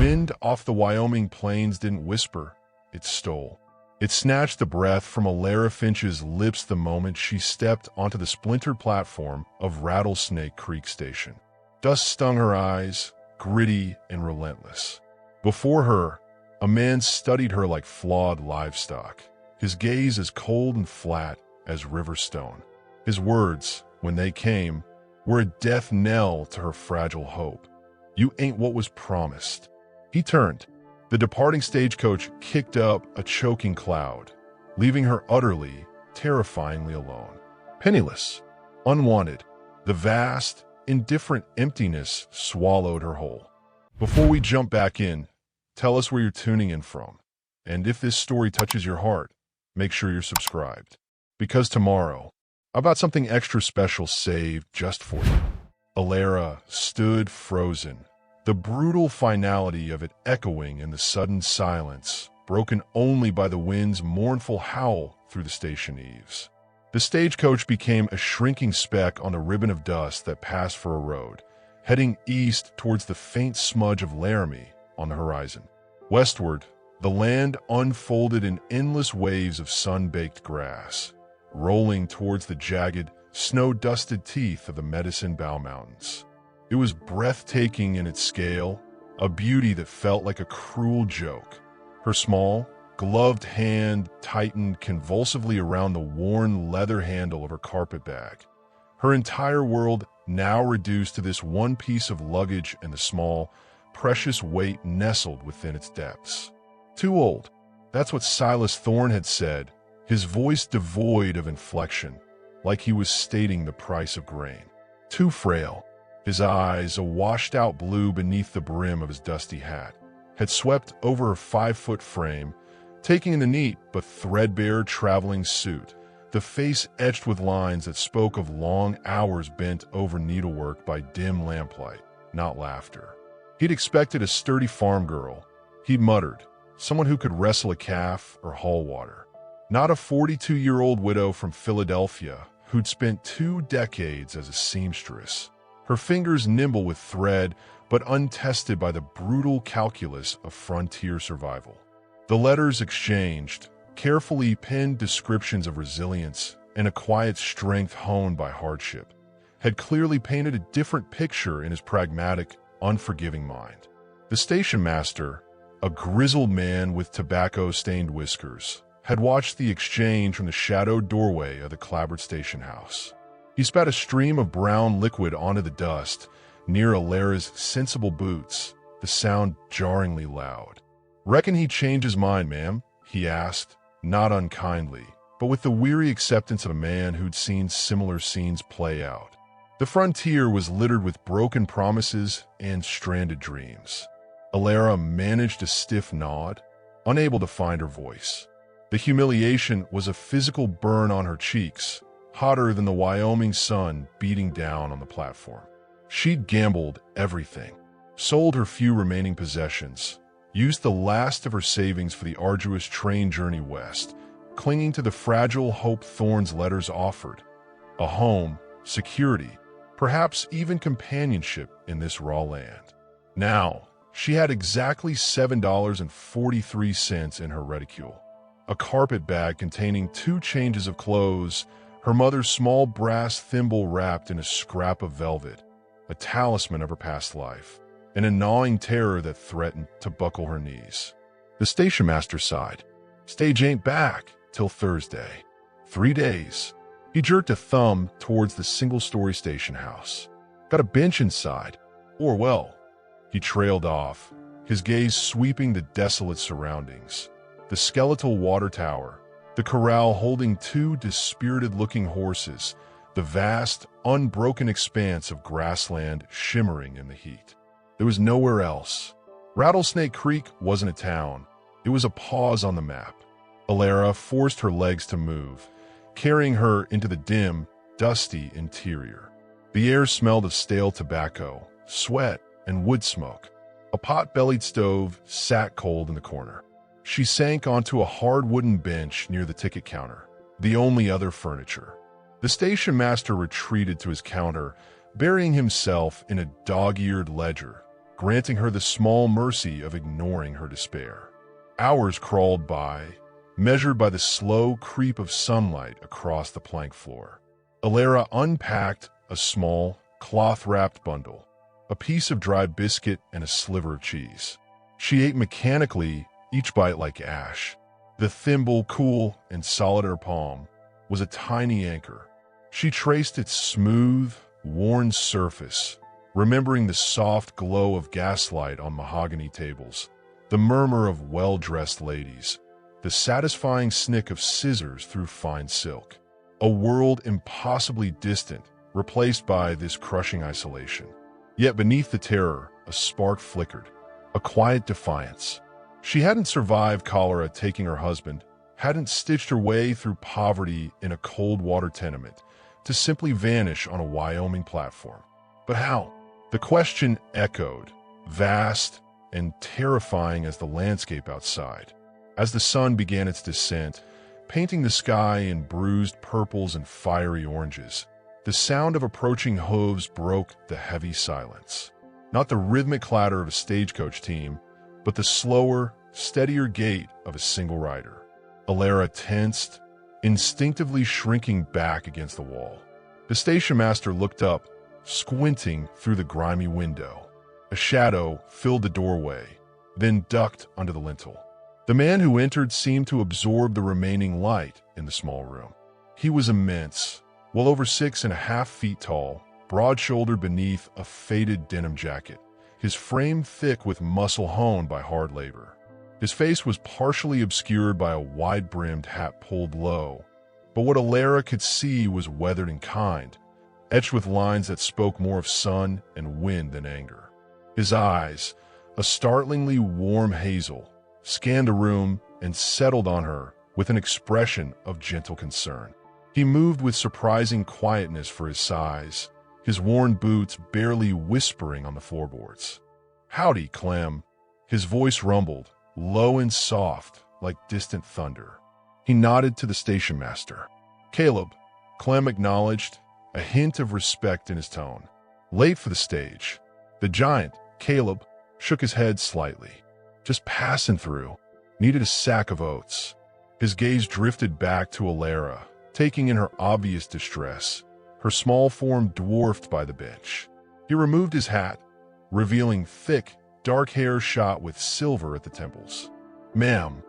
wind off the Wyoming plains didn't whisper, it stole. It snatched the breath from Alara Finch's lips the moment she stepped onto the splintered platform of Rattlesnake Creek Station. Dust stung her eyes, gritty and relentless. Before her, a man studied her like flawed livestock, his gaze as cold and flat as river stone. His words, when they came, were a death knell to her fragile hope. "You ain't what was promised." He turned. The departing stagecoach kicked up a choking cloud, leaving her utterly, terrifyingly alone. Penniless, unwanted, the vast, indifferent emptiness swallowed her whole. Before we jump back in, tell us where you're tuning in from. And if this story touches your heart, make sure you're subscribed. Because tomorrow, I've got something extra special saved just for you. Alara stood frozen, the brutal finality of it echoing in the sudden silence, broken only by the wind's mournful howl through the station eaves. The stagecoach became a shrinking speck on the ribbon of dust that passed for a road, heading east towards the faint smudge of Laramie on the horizon. Westward, the land unfolded in endless waves of sun-baked grass, rolling towards the jagged, snow-dusted teeth of the Medicine Bow Mountains. It was breathtaking in its scale, a beauty that felt like a cruel joke. Her small, gloved hand tightened convulsively around the worn leather handle of her carpet bag. Her entire world now reduced to this one piece of luggage and the small, precious weight nestled within its depths. Too old. That's what Silas Thorne had said, his voice devoid of inflection, like he was stating the price of grain. Too frail. His eyes, a washed-out blue beneath the brim of his dusty hat, had swept over her 5-foot frame, taking in the neat but threadbare traveling suit, the face etched with lines that spoke of long hours bent over needlework by dim lamplight, not laughter. He'd expected a sturdy farm girl, he'd muttered, someone who could wrestle a calf or haul water. Not a 42-year-old widow from Philadelphia who'd spent 2 decades as a seamstress, her fingers nimble with thread but untested by the brutal calculus of frontier survival. The letters exchanged, carefully penned descriptions of resilience and a quiet strength honed by hardship, had clearly painted a different picture in his pragmatic, unforgiving mind. The station master, a grizzled man with tobacco-stained whiskers, had watched the exchange from the shadowed doorway of the clapboard station house. He spat a stream of brown liquid onto the dust near Alara's sensible boots, the sound jarringly loud. "Reckon he changed his mind, ma'am?" he asked, not unkindly, but with the weary acceptance of a man who'd seen similar scenes play out. The frontier was littered with broken promises and stranded dreams. Alara managed a stiff nod, unable to find her voice. The humiliation was a physical burn on her cheeks, hotter than the Wyoming sun beating down on the platform. She'd gambled everything, sold her few remaining possessions, used the last of her savings for the arduous train journey west, clinging to the fragile hope Thorne's letters offered. A home, security, perhaps even companionship in this raw land. Now, she had exactly $7.43 in her reticule. A carpet bag containing 2 changes of clothes, her mother's small brass thimble wrapped in a scrap of velvet, a talisman of her past life, and a gnawing terror that threatened to buckle her knees. The station master sighed. Stage ain't back till Thursday. 3 days. He jerked a thumb towards the single-story station house. Got a bench inside. Well, he trailed off, his gaze sweeping the desolate surroundings. The skeletal water tower, the corral holding 2 dispirited-looking horses, the vast, unbroken expanse of grassland shimmering in the heat. There was nowhere else. Rattlesnake Creek wasn't a town. It was a pause on the map. Alara forced her legs to move, carrying her into the dim, dusty interior. The air smelled of stale tobacco, sweat, and wood smoke. A pot-bellied stove sat cold in the corner. She sank onto a hard wooden bench near the ticket counter, the only other furniture. The station master retreated to his counter, burying himself in a dog-eared ledger, granting her the small mercy of ignoring her despair. Hours crawled by, measured by the slow creep of sunlight across the plank floor. Alara unpacked a small, cloth-wrapped bundle, a piece of dry biscuit and a sliver of cheese. She ate mechanically, each bite like ash. The thimble, cool and solid in her palm, was a tiny anchor. She traced its smooth, worn surface, remembering the soft glow of gaslight on mahogany tables, the murmur of well-dressed ladies, the satisfying snick of scissors through fine silk. A world impossibly distant, replaced by this crushing isolation. Yet beneath the terror, a spark flickered, a quiet defiance. She hadn't survived cholera taking her husband, hadn't stitched her way through poverty in a cold water tenement, to simply vanish on a Wyoming platform. But how? The question echoed, vast and terrifying as the landscape outside. As the sun began its descent, painting the sky in bruised purples and fiery oranges, the sound of approaching hooves broke the heavy silence. Not the rhythmic clatter of a stagecoach team, but the slower, steadier gait of a single rider. Alara tensed, instinctively shrinking back against the wall. The station master looked up, squinting through the grimy window. A shadow filled the doorway, then ducked under the lintel. The man who entered seemed to absorb the remaining light in the small room. He was immense, well over 6.5 feet tall, broad-shouldered beneath a faded denim jacket, his frame thick with muscle honed by hard labor. His face was partially obscured by a wide-brimmed hat pulled low, but what Alara could see was weathered and kind, etched with lines that spoke more of sun and wind than anger. His eyes, a startlingly warm hazel, scanned the room and settled on her with an expression of gentle concern. He moved with surprising quietness for his size, his worn boots barely whispering on the floorboards. "Howdy, Clem." His voice rumbled, low and soft, like distant thunder. He nodded to the station master. "Caleb," Clem acknowledged, a hint of respect in his tone. "Late for the stage." The giant, Caleb, shook his head slightly. "Just passing through. Needed a sack of oats." His gaze drifted back to Alara, taking in her obvious distress, her small form dwarfed by the bench. He removed his hat, revealing thick, dark hair shot with silver at the temples. "Ma'am."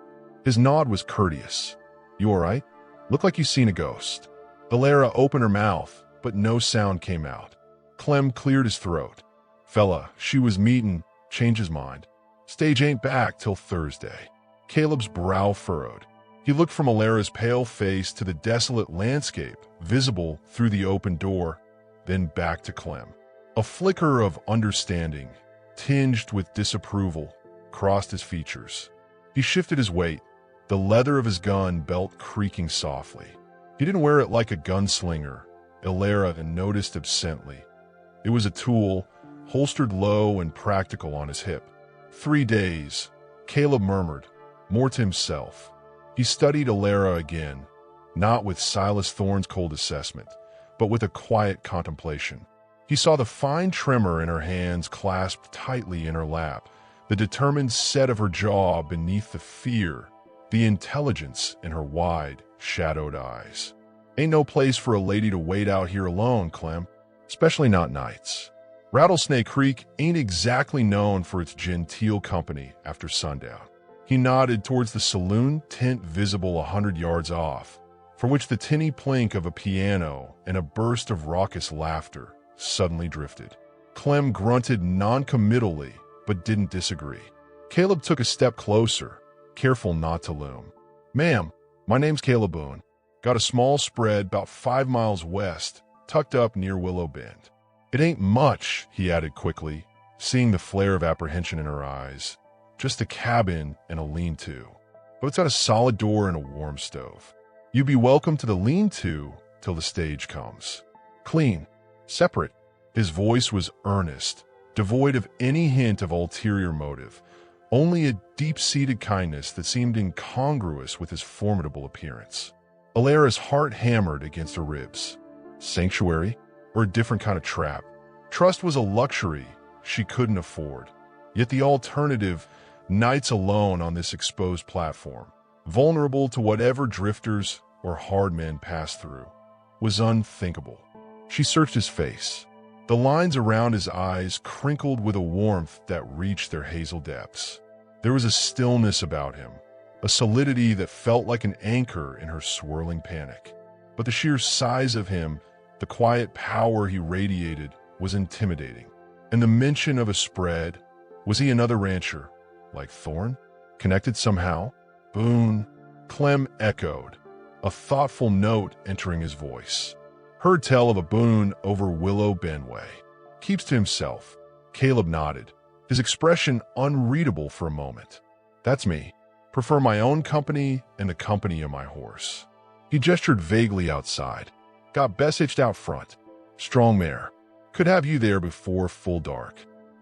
His nod was courteous. "You all right? Look like you seen a ghost." Alara opened her mouth, but no sound came out. Clem cleared his throat. "Fella, she was meetin', changed his mind. Stage ain't back till Thursday." Caleb's brow furrowed. He looked from Alara's pale face to the desolate landscape visible through the open door, then back to Clem. A flicker of understanding, tinged with disapproval, crossed his features. He shifted his weight, the leather of his gun belt creaking softly. He didn't wear it like a gunslinger, Alara noticed absently. It was a tool, holstered low and practical on his hip. 3 days, Caleb murmured, more to himself. He studied Alara again, not with Silas Thorne's cold assessment, but with a quiet contemplation. He saw the fine tremor in her hands clasped tightly in her lap, the determined set of her jaw beneath the fear, the intelligence in her wide, shadowed eyes. "Ain't no place for a lady to wait out here alone, Clem, especially not nights. Rattlesnake Creek ain't exactly known for its genteel company after sundown." He nodded towards the saloon tent visible 100 yards off, for which the tinny plink of a piano and a burst of raucous laughter suddenly drifted. Clem grunted non-committally, but didn't disagree. Caleb took a step closer, careful not to loom. "Ma'am, my name's Caleb Boone. Got a small spread about 5 miles west, tucked up near Willow Bend." "It ain't much," he added quickly, seeing the flare of apprehension in her eyes. "Just a cabin and a lean-to. But it's got a solid door and a warm stove. You'd be welcome to the lean-to till the stage comes. Clean, separate." His voice was earnest, devoid of any hint of ulterior motive, only a deep-seated kindness that seemed incongruous with his formidable appearance. Alara's heart hammered against her ribs. Sanctuary, or a different kind of trap? Trust was a luxury she couldn't afford. Yet the alternative, nights alone on this exposed platform, vulnerable to whatever drifters or hard men passed through, was unthinkable. She searched his face. The lines around his eyes crinkled with a warmth that reached their hazel depths. There was a stillness about him, a solidity that felt like an anchor in her swirling panic. But the sheer size of him, the quiet power he radiated, was intimidating. And the mention of a spread, was he another rancher, like Thorn? Connected somehow? Boone, Clem echoed, a thoughtful note entering his voice. Heard tell of a Boone over Willow Bend way. Keeps to himself. Caleb nodded, his expression unreadable for a moment. That's me. Prefer my own company and the company of my horse. He gestured vaguely outside. Got best hitched out front. Strong mare. Could have you there before full dark.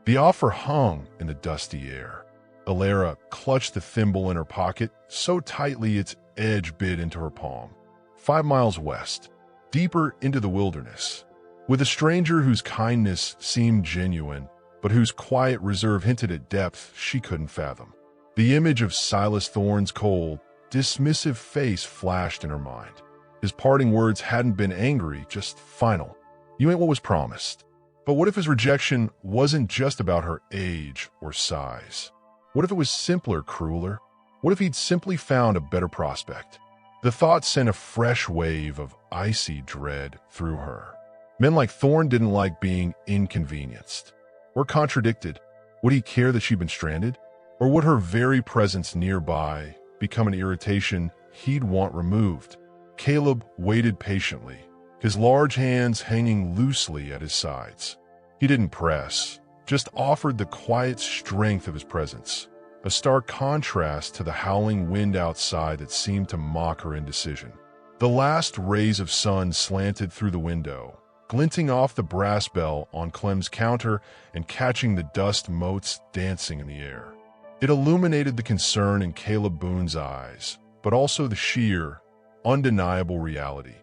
The offer hung in the dusty air. Alara clutched the thimble in her pocket so tightly its edge bit into her palm. 5 miles west, deeper into the wilderness, with a stranger whose kindness seemed genuine, but whose quiet reserve hinted at depth she couldn't fathom. The image of Silas Thorne's cold, dismissive face flashed in her mind. His parting words hadn't been angry, just final. You ain't what was promised. But what if his rejection wasn't just about her age or size? What if it was simpler, crueler? What if he'd simply found a better prospect? The thought sent a fresh wave of icy dread through her. Men like Thorne didn't like being inconvenienced or contradicted. Would he care that she'd been stranded? Or would her very presence nearby become an irritation he'd want removed? Caleb waited patiently, his large hands hanging loosely at his sides. He didn't press, just offered the quiet strength of his presence, a stark contrast to the howling wind outside that seemed to mock her indecision. The last rays of sun slanted through the window, glinting off the brass bell on Clem's counter and catching the dust motes dancing in the air. It illuminated the concern in Caleb Boone's eyes, but also the sheer, undeniable reality.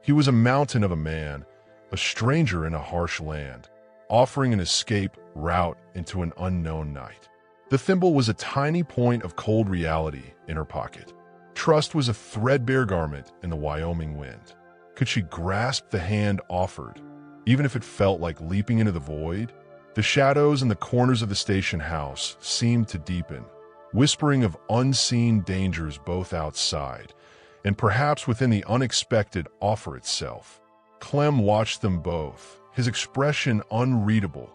He was a mountain of a man, a stranger in a harsh land, offering an escape route into an unknown night. The thimble was a tiny point of cold reality in her pocket. Trust was a threadbare garment in the Wyoming wind. Could she grasp the hand offered, even if it felt like leaping into the void? The shadows in the corners of the station house seemed to deepen, whispering of unseen dangers both outside and perhaps within the unexpected offer itself. Clem watched them both, his expression unreadable,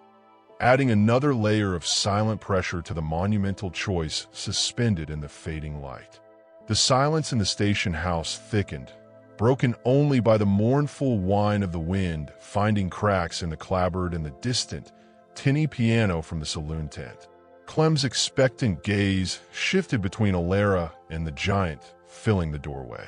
adding another layer of silent pressure to the monumental choice suspended in the fading light. The silence in the station house thickened, broken only by the mournful whine of the wind finding cracks in the clapboard and the distant, tinny piano from the saloon tent. Clem's expectant gaze shifted between Alara and the giant filling the doorway.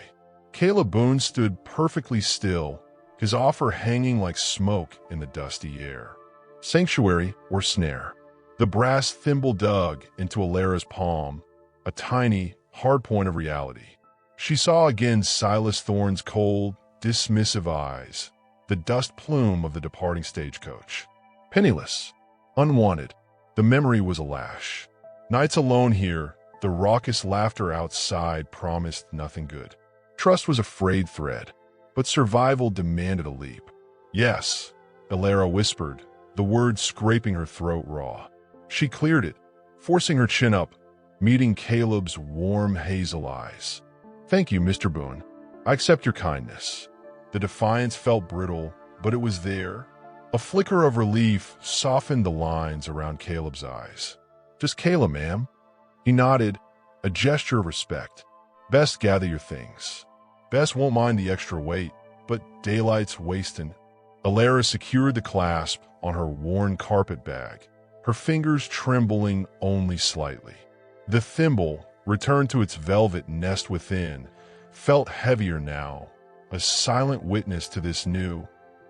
Caleb Boone stood perfectly still, his offer hanging like smoke in the dusty air. Sanctuary or snare? The brass thimble dug into Alara's palm, a tiny, hard point of reality. She saw again Silas Thorne's cold, dismissive eyes, the dust plume of the departing stagecoach. Penniless, unwanted, the memory was a lash. Nights alone here, the raucous laughter outside promised nothing good. Trust was a frayed thread, but survival demanded a leap. Yes, Alara whispered, the words scraping her throat raw. She cleared it, forcing her chin up, meeting Caleb's warm hazel eyes. Thank you, Mr. Boone. I accept your kindness. The defiance felt brittle, but it was there. A flicker of relief softened the lines around Caleb's eyes. Just Caleb, ma'am. He nodded, a gesture of respect. Best gather your things. Bess won't mind the extra weight, but daylight's wasting. Alara secured the clasp on her worn carpet bag, her fingers trembling only slightly. The thimble, returned to its velvet nest within, felt heavier now, a silent witness to this new,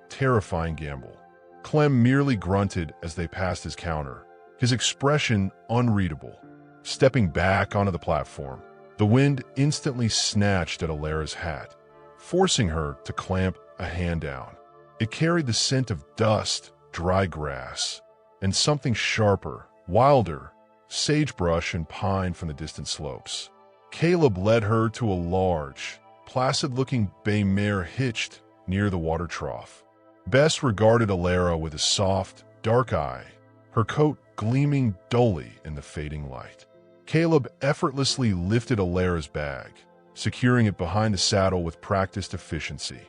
terrifying gamble. Clem merely grunted as they passed his counter, his expression unreadable. Stepping back onto the platform, the wind instantly snatched at Alara's hat, forcing her to clamp a hand down. It carried the scent of dust, dry grass, and something sharper, wilder, sagebrush and pine from the distant slopes. Caleb led her to a large, placid-looking bay mare hitched near the water trough. Bess regarded Alara with a soft, dark eye, her coat gleaming dully in the fading light. Caleb effortlessly lifted Alara's bag, securing it behind the saddle with practiced efficiency.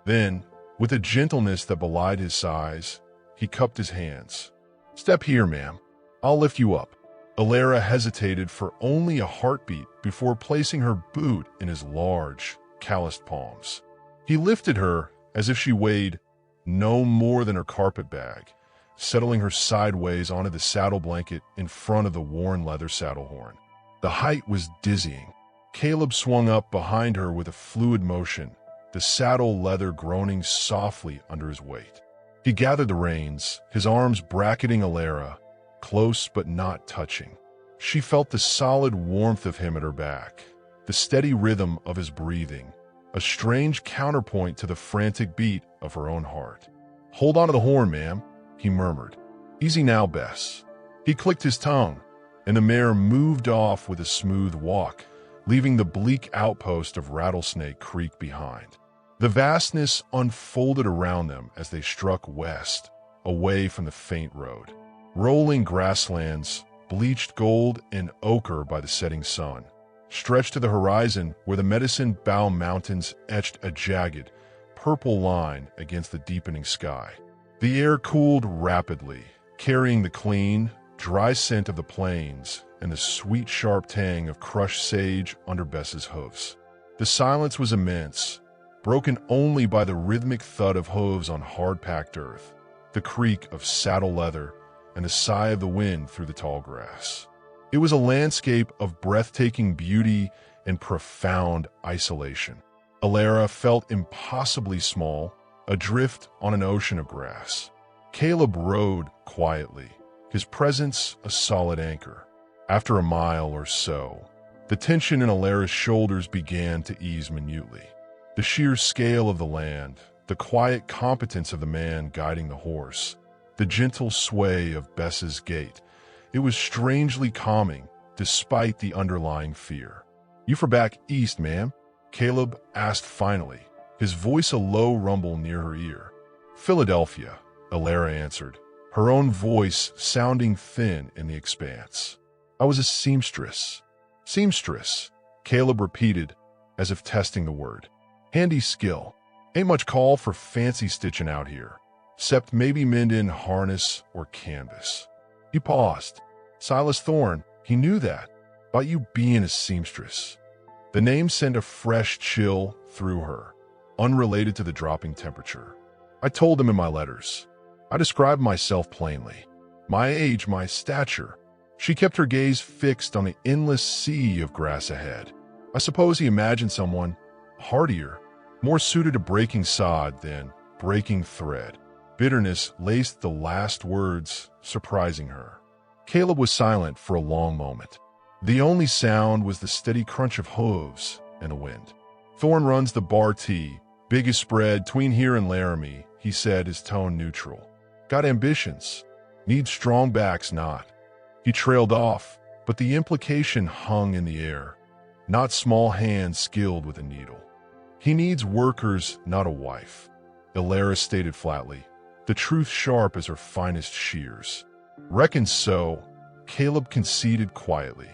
Then, with a gentleness that belied his size, he cupped his hands. "Step here, ma'am. I'll lift you up." Alara hesitated for only a heartbeat before placing her boot in his large, calloused palms. He lifted her as if she weighed no more than her carpet bag, settling her sideways onto the saddle blanket in front of the worn leather saddle horn. The height was dizzying. Caleb swung up behind her with a fluid motion, the saddle leather groaning softly under his weight. He gathered the reins, his arms bracketing Alara, close but not touching. She felt the solid warmth of him at her back, the steady rhythm of his breathing, a strange counterpoint to the frantic beat of her own heart. "Hold on to the horn, ma'am," he murmured. "Easy now, Bess." He clicked his tongue, and the mare moved off with a smooth walk, leaving the bleak outpost of Rattlesnake Creek behind. The vastness unfolded around them as they struck west, away from the faint road. Rolling grasslands, bleached gold and ochre by the setting sun, stretched to the horizon where the Medicine Bow Mountains etched a jagged, purple line against the deepening sky. The air cooled rapidly, carrying the clean, dry scent of the plains and the sweet, sharp tang of crushed sage under Bess's hoofs. The silence was immense, broken only by the rhythmic thud of hooves on hard-packed earth, the creak of saddle leather, and the sigh of the wind through the tall grass. It was a landscape of breathtaking beauty and profound isolation. Alara felt impossibly small, adrift on an ocean of grass. Caleb rode quietly, his presence a solid anchor. After a mile or so, the tension in Alara's shoulders began to ease minutely. The sheer scale of the land, the quiet competence of the man guiding the horse, the gentle sway of Bess's gait, it was strangely calming despite the underlying fear. "You for back east, ma'am?" Caleb asked finally, his voice a low rumble near her ear. "Philadelphia," Alara answered, her own voice sounding thin in the expanse. "I was a seamstress." "Seamstress," Caleb repeated, as if testing the word. "Handy skill. Ain't much call for fancy stitching out here, 'cept maybe mending harness or canvas." He paused. Silas Thorne, he knew that, about you being a seamstress. The name sent a fresh chill through her, unrelated to the dropping temperature. "I told him in my letters. I described myself plainly. My age, my stature." She kept her gaze fixed on the endless sea of grass ahead. "I suppose he imagined someone hardier, more suited to breaking sod than breaking thread." Bitterness laced the last words, surprising her. Caleb was silent for a long moment. The only sound was the steady crunch of hooves and the wind. "Thorne runs the Bar T, biggest spread tween here and Laramie," he said, his tone neutral. "Got ambitions. Need strong backs, not." He trailed off, but the implication hung in the air. Not small hands skilled with a needle. "He needs workers, not a wife," Alara stated flatly, the truth sharp as her finest shears. "Reckon so," Caleb conceded quietly.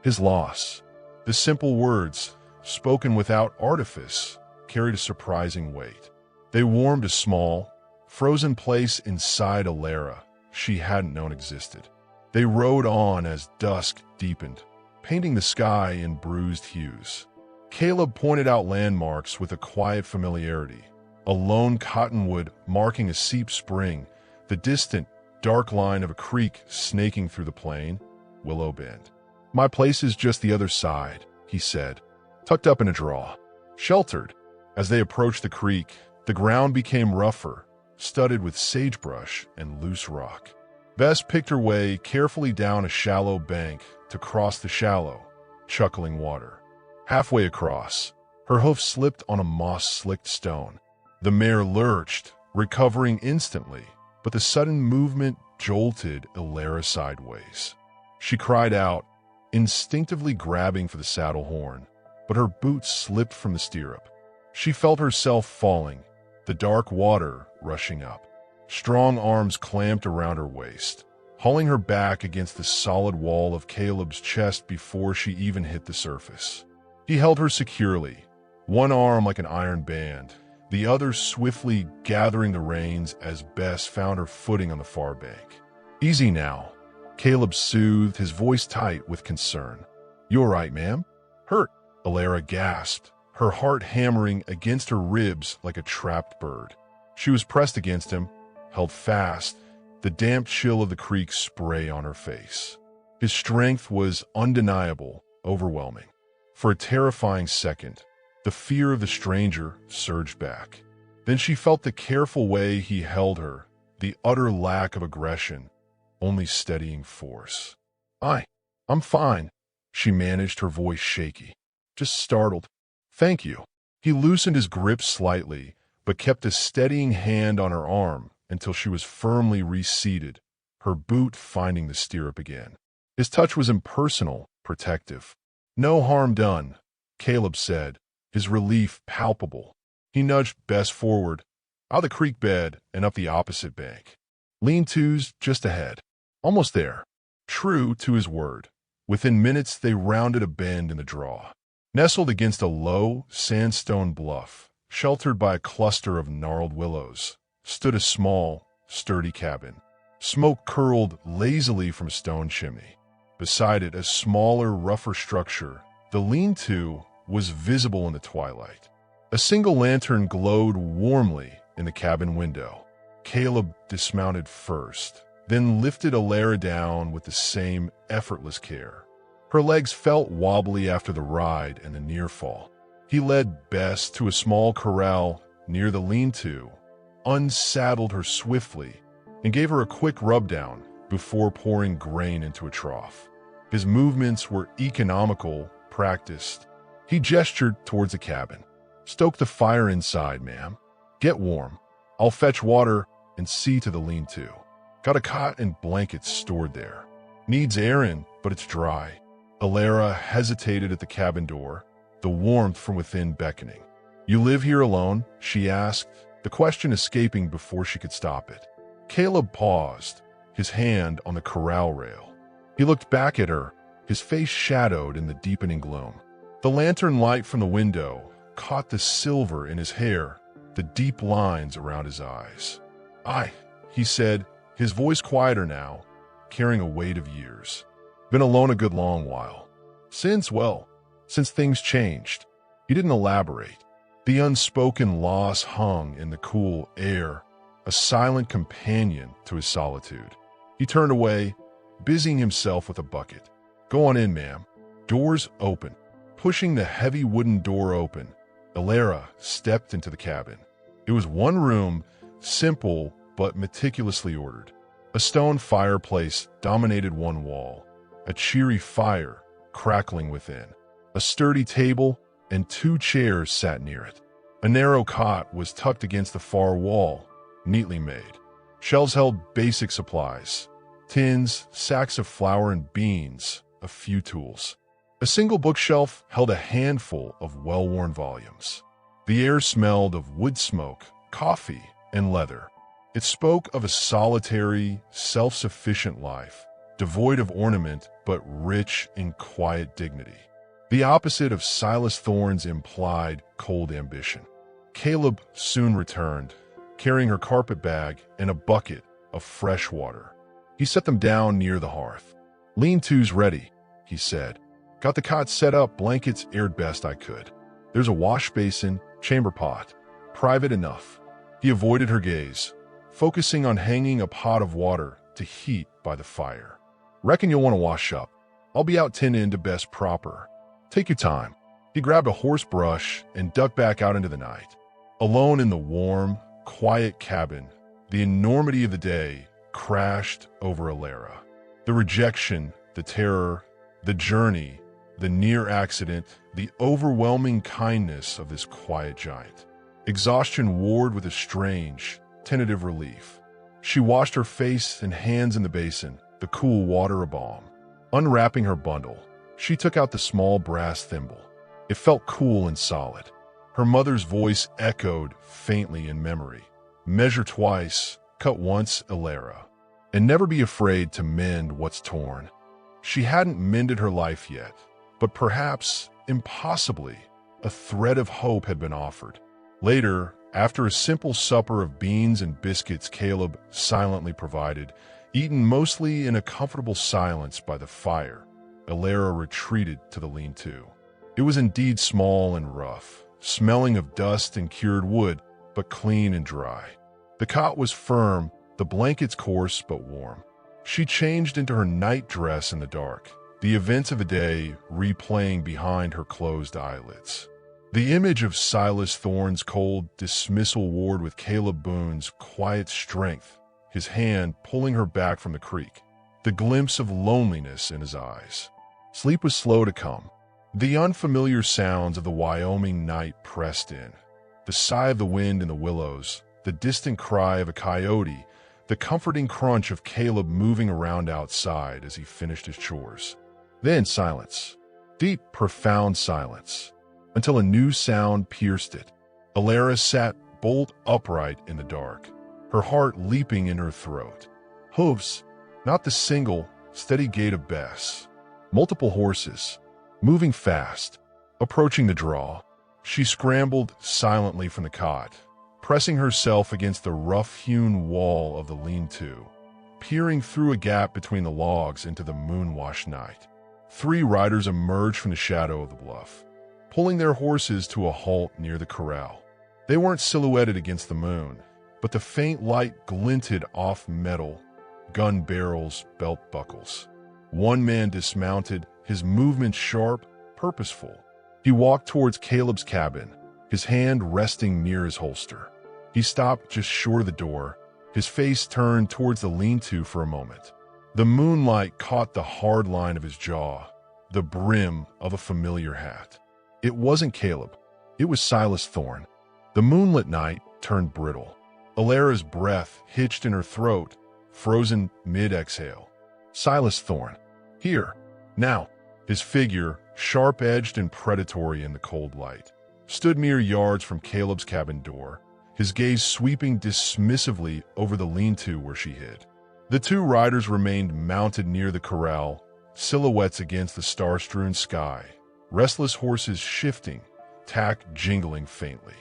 His loss. The simple words, spoken without artifice, carried a surprising weight. They warmed a small, frozen place inside Alara she hadn't known existed. They rode on as dusk deepened, painting the sky in bruised hues. Caleb pointed out landmarks with a quiet familiarity. A lone cottonwood marking a seep spring, the distant, dark line of a creek snaking through the plain, Willow Bend. "My place is just the other side," he said, tucked up in a draw. Sheltered. As they approached the creek, the ground became rougher, studded with sagebrush and loose rock. Bess picked her way carefully down a shallow bank to cross the shallow, chuckling water. Halfway across, her hoof slipped on a moss-slicked stone. The mare lurched, recovering instantly, but the sudden movement jolted Ilara sideways. She cried out, instinctively grabbing for the saddle horn, but her boots slipped from the stirrup. She felt herself falling, the dark water rushing up. Strong arms clamped around her waist, hauling her back against the solid wall of Caleb's chest before she even hit the surface. He held her securely, one arm like an iron band, the other swiftly gathering the reins as Bess found her footing on the far bank. Easy now, Caleb soothed, his voice tight with concern. You all right, ma'am? Hurt, Ilara gasped, her heart hammering against her ribs like a trapped bird. She was pressed against him, held fast, the damp chill of the creek spray on her face. His strength was undeniable, overwhelming. For a terrifying second, the fear of the stranger surged back. Then she felt the careful way he held her, the utter lack of aggression, only steadying force. I'm fine, she managed, her voice shaky. Just startled. Thank you. He loosened his grip slightly, but kept a steadying hand on her arm until she was firmly reseated, her boot finding the stirrup again. His touch was impersonal, protective. No harm done, Caleb said, his relief palpable. He nudged Bess forward, out the creek bed and up the opposite bank. Lean-tos just ahead. Almost there. True to his word, within minutes they rounded a bend in the draw. Nestled against a low, sandstone bluff, sheltered by a cluster of gnarled willows, stood a small, sturdy cabin. Smoke curled lazily from a stone chimney. Beside it, a smaller, rougher structure. The lean-to was visible in the twilight. A single lantern glowed warmly in the cabin window. Caleb dismounted first, then lifted Ilara down with the same effortless care. Her legs felt wobbly after the ride and the near fall. He led Bess to a small corral near the lean-to, unsaddled her swiftly, and gave her a quick rub-down before pouring grain into a trough. His movements were economical, practiced. He gestured towards the cabin. Stoke the fire inside, ma'am. Get warm. I'll fetch water and see to the lean-to. Got a cot and blankets stored there. Needs airing, but it's dry. Ilara hesitated at the cabin door, the warmth from within beckoning. You live here alone? She asked, the question escaping before she could stop it. Caleb paused, his hand on the corral rail. He looked back at her, his face shadowed in the deepening gloom. The lantern light from the window caught the silver in his hair, the deep lines around his eyes. He said, his voice quieter now, carrying a weight of years. Been alone a good long while. Since things changed. He didn't elaborate. The unspoken loss hung in the cool air, a silent companion to his solitude. He turned away, busying himself with a bucket. Go on in, ma'am. Doors open. Pushing the heavy wooden door open, Ilara stepped into the cabin. It was one room, simple but meticulously ordered. A stone fireplace dominated one wall, a cheery fire crackling within. A sturdy table and 2 chairs sat near it. A narrow cot was tucked against the far wall, neatly made. Shelves held basic supplies, tins, sacks of flour and beans, a few tools. A single bookshelf held a handful of well-worn volumes. The air smelled of wood smoke, coffee, and leather. It spoke of a solitary, self-sufficient life, devoid of ornament but rich in quiet dignity. The opposite of Silas Thorne's implied cold ambition. Caleb soon returned, carrying her carpet bag and a bucket of fresh water. He set them down near the hearth. Lean-to's ready, he said. Got the cot set up, blankets aired best I could. There's a wash basin, chamber pot, private enough. He avoided her gaze, focusing on hanging a pot of water to heat by the fire. Reckon you'll want to wash up. I'll be out 10 in to Bess proper. Take your time. He grabbed a horse brush and ducked back out into the night. Alone in the warm, quiet cabin, the enormity of the day crashed over Ilara. The rejection, the terror, the journey, the near accident, the overwhelming kindness of this quiet giant. Exhaustion warred with a strange, tentative relief. She washed her face and hands in the basin, the cool water a balm. Unwrapping her bundle, she took out the small brass thimble. It felt cool and solid. Her mother's voice echoed faintly in memory. Measure twice, cut once, Elara, and never be afraid to mend what's torn. She hadn't mended her life yet, but perhaps, impossibly, a thread of hope had been offered. Later, after a simple supper of beans and biscuits Caleb silently provided, eaten mostly in a comfortable silence by the fire, Elara retreated to the lean-to. It was indeed small and rough, smelling of dust and cured wood, but clean and dry. The cot was firm, the blankets coarse but warm. She changed into her night dress in the dark, the events of a day replaying behind her closed eyelids. The image of Silas Thorne's cold dismissal warred with Caleb Boone's quiet strength, his hand pulling her back from the creek, the glimpse of loneliness in his eyes. Sleep was slow to come. The unfamiliar sounds of the Wyoming night pressed in. The sigh of the wind in the willows, the distant cry of a coyote, the comforting crunch of Caleb moving around outside as he finished his chores. Then silence. Deep, profound silence. Until a new sound pierced it. Elara sat bolt upright in the dark, her heart leaping in her throat. Hooves, not the single, steady gait of Bess. Multiple horses, moving fast, approaching the draw. She scrambled silently from the cot, pressing herself against the rough-hewn wall of the lean-to, peering through a gap between the logs into the moon-washed night. 3 riders emerged from the shadow of the bluff, pulling their horses to a halt near the corral. They weren't silhouetted against the moon, but the faint light glinted off metal, gun barrels, belt buckles. One man dismounted, his movements sharp, purposeful. He walked towards Caleb's cabin, his hand resting near his holster. He stopped just short of the door, his face turned towards the lean-to for a moment. The moonlight caught the hard line of his jaw, the brim of a familiar hat. It wasn't Caleb. It was Silas Thorne. The moonlit night turned brittle. Elara's breath hitched in her throat, frozen mid-exhale. Silas Thorne. Here. Now. His figure, sharp-edged and predatory in the cold light, stood mere yards from Caleb's cabin door, his gaze sweeping dismissively over the lean-to where she hid. The 2 riders remained mounted near the corral, silhouettes against the star-strewn sky, restless horses shifting, tack jingling faintly.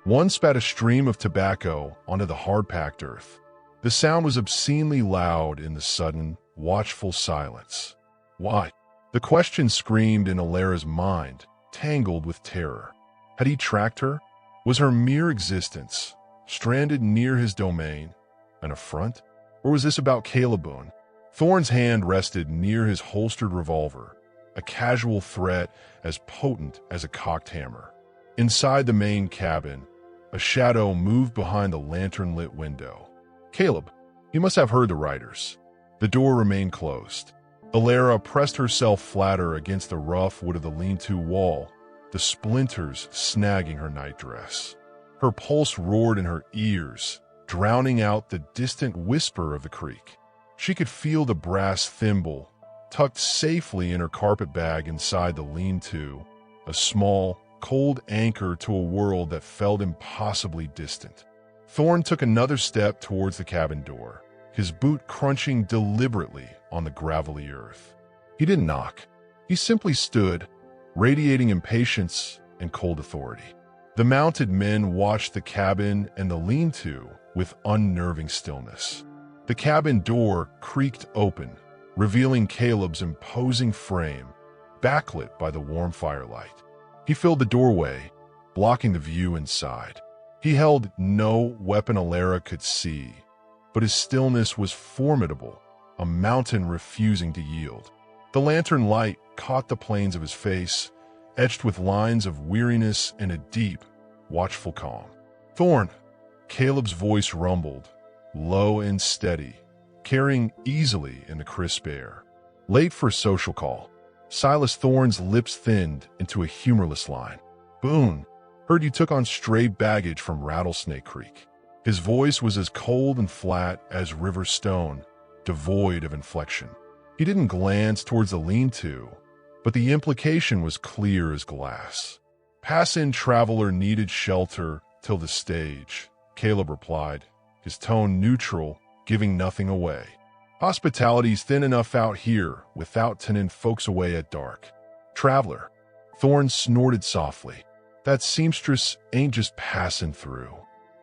One spat a stream of tobacco onto the hard-packed earth. The sound was obscenely loud in the sudden, watchful silence. Why? The question screamed in Elara's mind, tangled with terror. Had he tracked her? Was her mere existence, stranded near his domain, an affront? Or was this about Caleb Boone? Thorne's hand rested near his holstered revolver, a casual threat as potent as a cocked hammer. Inside the main cabin, a shadow moved behind the lantern-lit window. Caleb. He must have heard the riders. The door remained closed. Elara pressed herself flatter against the rough wood of the lean-to wall, the splinters snagging her nightdress. Her pulse roared in her ears, drowning out the distant whisper of the creek. She could feel the brass thimble, tucked safely in her carpet bag inside the lean-to, a small, cold anchor to a world that felt impossibly distant. Thorne took another step towards the cabin door, his boot crunching deliberately on the gravelly earth. He didn't knock. He simply stood, radiating impatience and cold authority. The mounted men watched the cabin and the lean-to with unnerving stillness. The cabin door creaked open, revealing Caleb's imposing frame, backlit by the warm firelight. He filled the doorway, blocking the view inside. He held no weapon Elara could see, but his stillness was formidable, a mountain refusing to yield. The lantern light caught the planes of his face, etched with lines of weariness and a deep, watchful calm. Thorne, Caleb's voice rumbled, low and steady, carrying easily in the crisp air. Late for a social call. Silas Thorne's lips thinned into a humorless line. Boone, heard you took on stray baggage from Rattlesnake Creek. His voice was as cold and flat as river stone, devoid of inflection. He didn't glance towards the lean-to, but the implication was clear as glass. Pass-in traveler needed shelter till the stage, Caleb replied, his tone neutral, giving nothing away. Hospitality's thin enough out here without turning folks away at dark. Traveler. Thorne snorted softly. That seamstress ain't just passing through.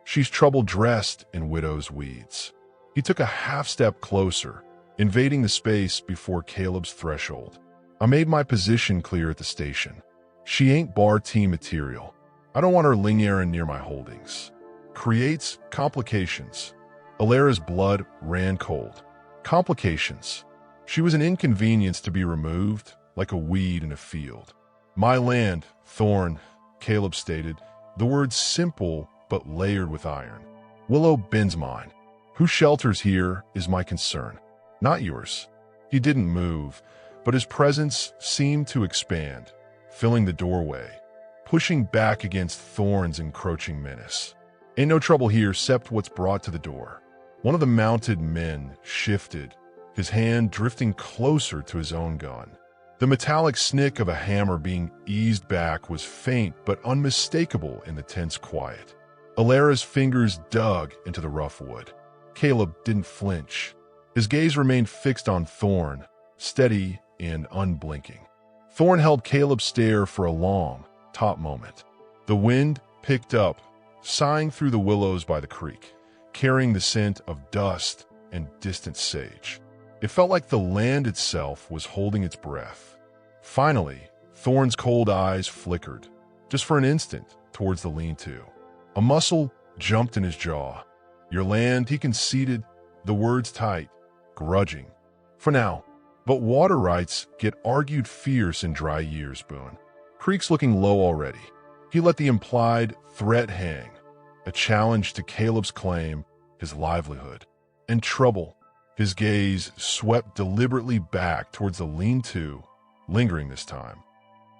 She's trouble-dressed in widow's weeds. He took a half-step closer, invading the space before Caleb's threshold. I made my position clear at the station. She ain't bar team material. I don't want her lingering near my holdings. Creates complications. Alara's blood ran cold. Complications. She was an inconvenience to be removed, like a weed in a field. My land, Thorne, Caleb stated, the words simple but layered with iron. Willow Ben's mine. Who shelters here is my concern, not yours. He didn't move, but his presence seemed to expand, filling the doorway, pushing back against Thorne's encroaching menace. Ain't no trouble here except what's brought to the door. One of the mounted men shifted, his hand drifting closer to his own gun. The metallic snick of a hammer being eased back was faint but unmistakable in the tense quiet. Alara's fingers dug into the rough wood. Caleb didn't flinch. His gaze remained fixed on Thorne, steady and unblinking. Thorne held Caleb's stare for a long, taut moment. The wind picked up, sighing through the willows by the creek, carrying the scent of dust and distant sage. It felt like the land itself was holding its breath. Finally, Thorne's cold eyes flickered, just for an instant, towards the lean-to. A muscle jumped in his jaw. Your land, he conceded, the words tight, grudging. For now. But water rights get argued fierce in dry years, Boone. Creek's looking low already. He let the implied threat hang, a challenge to Caleb's claim, his livelihood. And trouble. His gaze swept deliberately back towards the lean-to, lingering this time.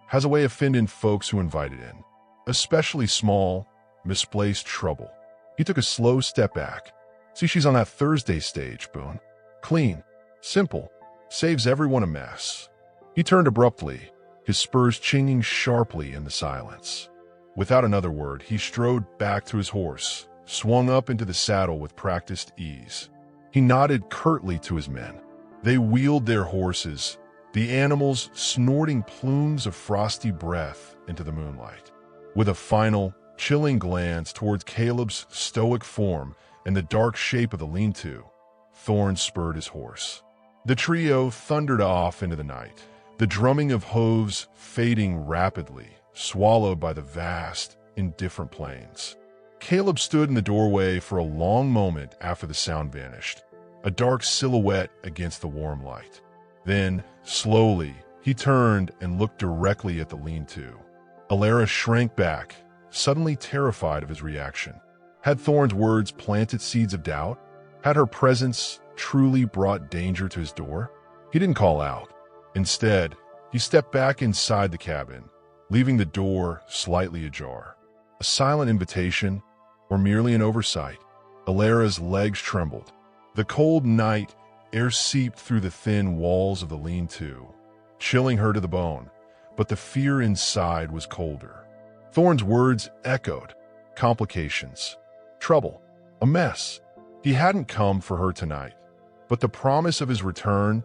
Has a way of offending folks who invite it in, especially small, misplaced trouble. He took a slow step back. See, she's on that Thursday stage, Boone. Clean, simple, saves everyone a mess. He turned abruptly, his spurs chinging sharply in the silence. Without another word, he strode back to his horse, swung up into the saddle with practiced ease. He nodded curtly to his men. They wheeled their horses, the animals snorting plumes of frosty breath into the moonlight. With a final, chilling glance towards Caleb's stoic form and the dark shape of the lean-to, Thorne spurred his horse. The trio thundered off into the night, the drumming of hooves fading rapidly, swallowed by the vast, indifferent plains. Caleb stood in the doorway for a long moment after the sound vanished, a dark silhouette against the warm light. Then, slowly, he turned and looked directly at the lean-to. Alara shrank back, suddenly terrified of his reaction. Had Thorne's words planted seeds of doubt? Had her presence truly brought danger to his door? He didn't call out. Instead, he stepped back inside the cabin, leaving the door slightly ajar. A silent invitation, or merely an oversight? Alara's legs trembled. The cold night air seeped through the thin walls of the lean-to, chilling her to the bone, but the fear inside was colder. Thorne's words echoed. Complications. Trouble. A mess. He hadn't come for her tonight, but the promise of his return,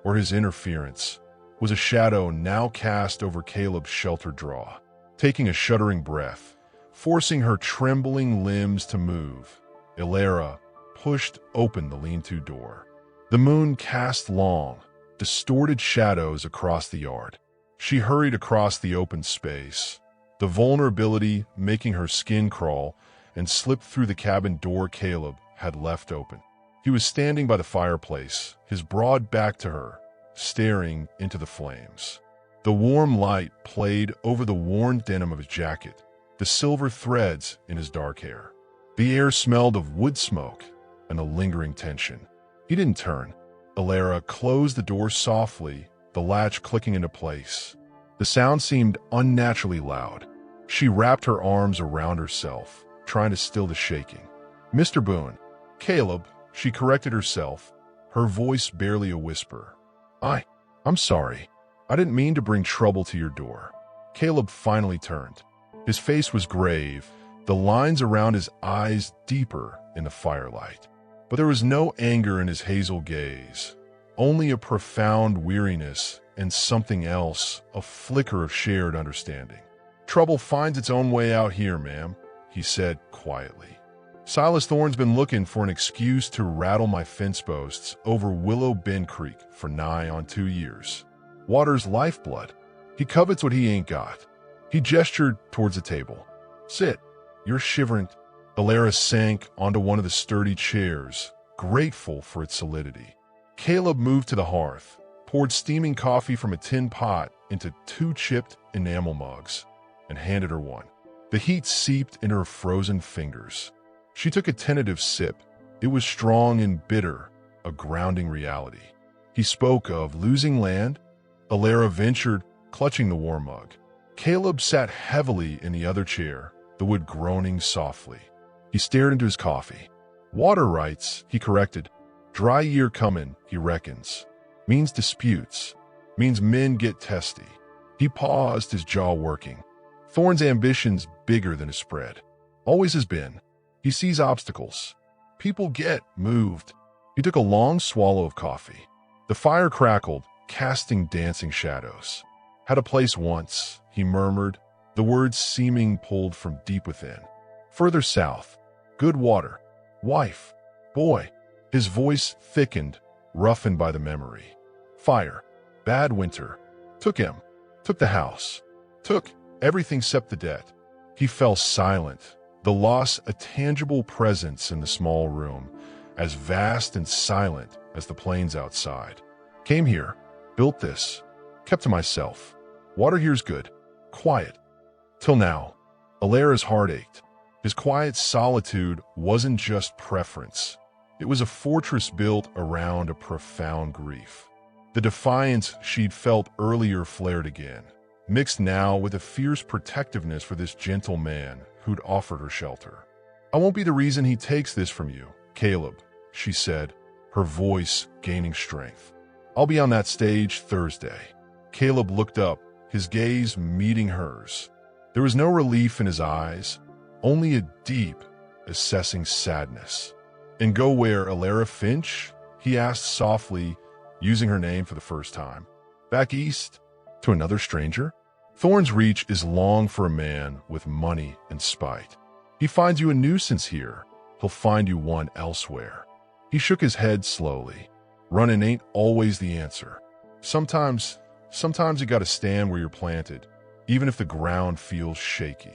or his interference, was a shadow now cast over Caleb's sheltered draw. Taking a shuddering breath, forcing her trembling limbs to move, Alara pushed open the lean-to door. The moon cast long, distorted shadows across the yard. She hurried across the open space, the vulnerability making her skin crawl, and slipped through the cabin door Caleb had left open. He was standing by the fireplace, his broad back to her, staring into the flames. The warm light played over the worn denim of his jacket, the silver threads in his dark hair. The air smelled of wood smoke and a lingering tension. He didn't turn. Alara closed the door softly, the latch clicking into place. The sound seemed unnaturally loud. She wrapped her arms around herself, trying to still the shaking. Mr. Boone. Caleb, she corrected herself, her voice barely a whisper. I'm sorry. I didn't mean to bring trouble to your door. Caleb finally turned. His face was grave, the lines around his eyes deeper in the firelight. But there was no anger in his hazel gaze, only a profound weariness and something else, a flicker of shared understanding. Trouble finds its own way out here, ma'am, he said quietly. Silas Thorne's been looking for an excuse to rattle my fence posts over Willow Bend Creek for nigh on 2 years. Water's lifeblood. He covets what he ain't got. He gestured towards the table. Sit. You're shivering. Alara sank onto one of the sturdy chairs, grateful for its solidity. Caleb moved to the hearth, poured steaming coffee from a tin pot into 2 chipped enamel mugs, and handed her one. The heat seeped into her frozen fingers. She took a tentative sip. It was strong and bitter, a grounding reality. He spoke of losing land. Alara ventured, clutching the warm mug. Caleb sat heavily in the other chair, the wood groaning softly. He stared into his coffee. Water rights, he corrected. Dry year coming, he reckons. Means disputes. Means men get testy. He paused, his jaw working. Thorne's ambition's bigger than his spread. Always has been. He sees obstacles. People get moved. He took a long swallow of coffee. The fire crackled, casting dancing shadows. Had a place once, he murmured, the words seeming pulled from deep within. Further south. Good water. Wife. Boy. His voice thickened, roughened by the memory. Fire. Bad winter. Took him. Took the house. Took everything except the debt. He fell silent, the loss a tangible presence in the small room, as vast and silent as the plains outside. Came here, built this, kept to myself. Water here's good, quiet. Till now, Alara's heart ached. His quiet solitude wasn't just preference. It was a fortress built around a profound grief. The defiance she'd felt earlier flared again, mixed now with a fierce protectiveness for this gentle man who'd offered her shelter. I won't be the reason he takes this from you, Caleb, she said, her voice gaining strength. I'll be on that stage Thursday. Caleb looked up, his gaze meeting hers. There was no relief in his eyes, only a deep, assessing sadness. And go where, Alara Finch? He asked softly, using her name for the first time. Back east? To another stranger? Thorne's reach is long for a man with money and spite. He finds you a nuisance here, he'll find you one elsewhere. He shook his head slowly. Running ain't always the answer. Sometimes you gotta stand where you're planted, even if the ground feels shaky.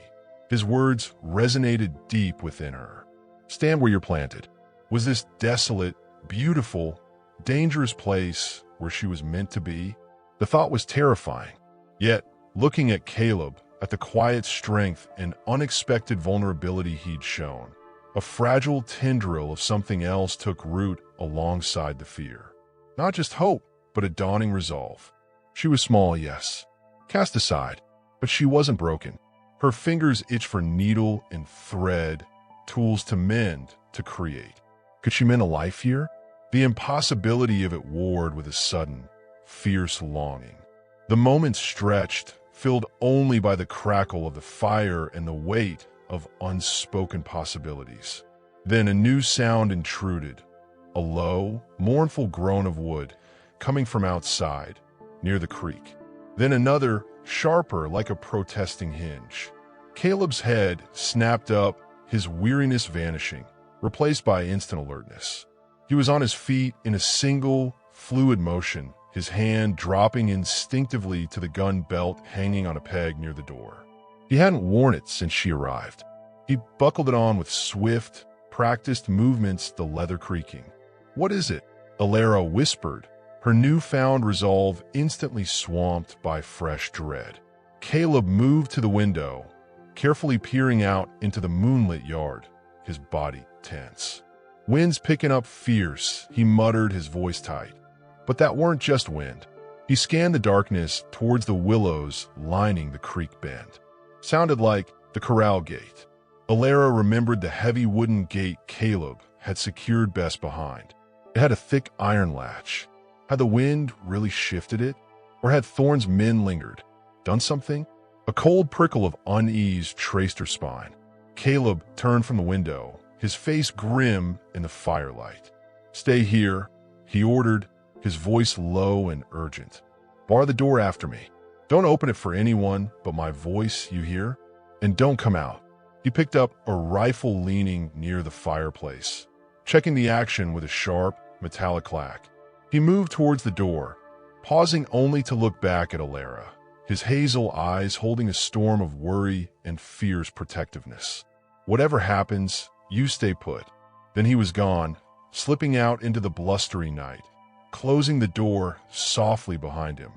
His words resonated deep within her. Stand where you're planted. Was this desolate, beautiful, dangerous place where she was meant to be? The thought was terrifying. Yet, looking at Caleb, at the quiet strength and unexpected vulnerability he'd shown, a fragile tendril of something else took root alongside the fear. Not just hope, but a dawning resolve. She was small, yes, cast aside, but she wasn't broken. Her fingers itched for needle and thread, tools to mend, to create. Could she mend a life here? The impossibility of it warred with a sudden, fierce longing. The moment stretched, filled only by the crackle of the fire and the weight of unspoken possibilities. Then a new sound intruded, a low, mournful groan of wood coming from outside, near the creek. Then another, sharper like a protesting hinge. Caleb's head snapped up, his weariness vanishing, replaced by instant alertness. He was on his feet in a single, fluid motion, his hand dropping instinctively to the gun belt hanging on a peg near the door. He hadn't worn it since she arrived. He buckled it on with swift, practiced movements, the leather creaking. What is it? Alara whispered, her newfound resolve instantly swamped by fresh dread. Caleb moved to the window, carefully peering out into the moonlit yard, his body tense. Wind's picking up fierce, he muttered, his voice tight. But that weren't just wind. He scanned the darkness towards the willows lining the creek bend. Sounded like the corral gate. Alara remembered the heavy wooden gate Caleb had secured best behind. It had a thick iron latch. Had the wind really shifted it? Or had Thorne's men lingered? Done something? A cold prickle of unease traced her spine. Caleb turned from the window, his face grim in the firelight. "Stay here," he ordered, his voice low and urgent. "Bar the door after me. Don't open it for anyone but my voice, you hear? And don't come out." He picked up a rifle leaning near the fireplace, checking the action with a sharp, metallic clack. He moved towards the door, pausing only to look back at Alara, his hazel eyes holding a storm of worry and fierce protectiveness. "Whatever happens, you stay put." Then he was gone, slipping out into the blustery night, closing the door softly behind him.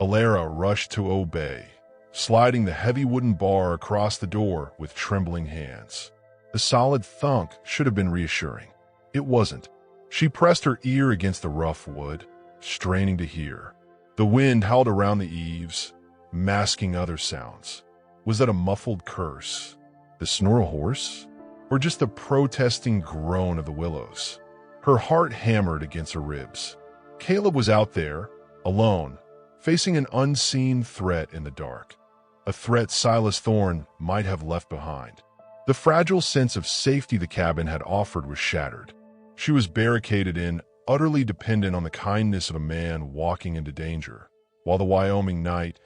Alara rushed to obey, sliding the heavy wooden bar across the door with trembling hands. The solid thunk should have been reassuring. It wasn't. She pressed her ear against the rough wood, straining to hear. The wind howled around the eaves, masking other sounds. Was that a muffled curse? The snore of a horse? Or just the protesting groan of the willows? Her heart hammered against her ribs. Caleb was out there, alone, facing an unseen threat in the dark. A threat Silas Thorne might have left behind. The fragile sense of safety the cabin had offered was shattered. She was barricaded in, utterly dependent on the kindness of a man walking into danger, while the Wyoming night,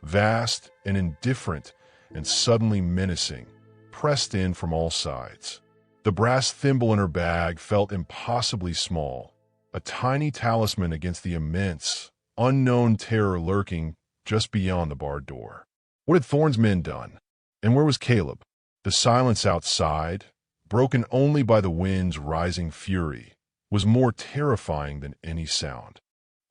vast and indifferent and suddenly menacing, pressed in from all sides. The brass thimble in her bag felt impossibly small, a tiny talisman against the immense, unknown terror lurking just beyond the barred door. What had Thorne's men done? And where was Caleb? The silence outside, broken only by the wind's rising fury, was more terrifying than any sound.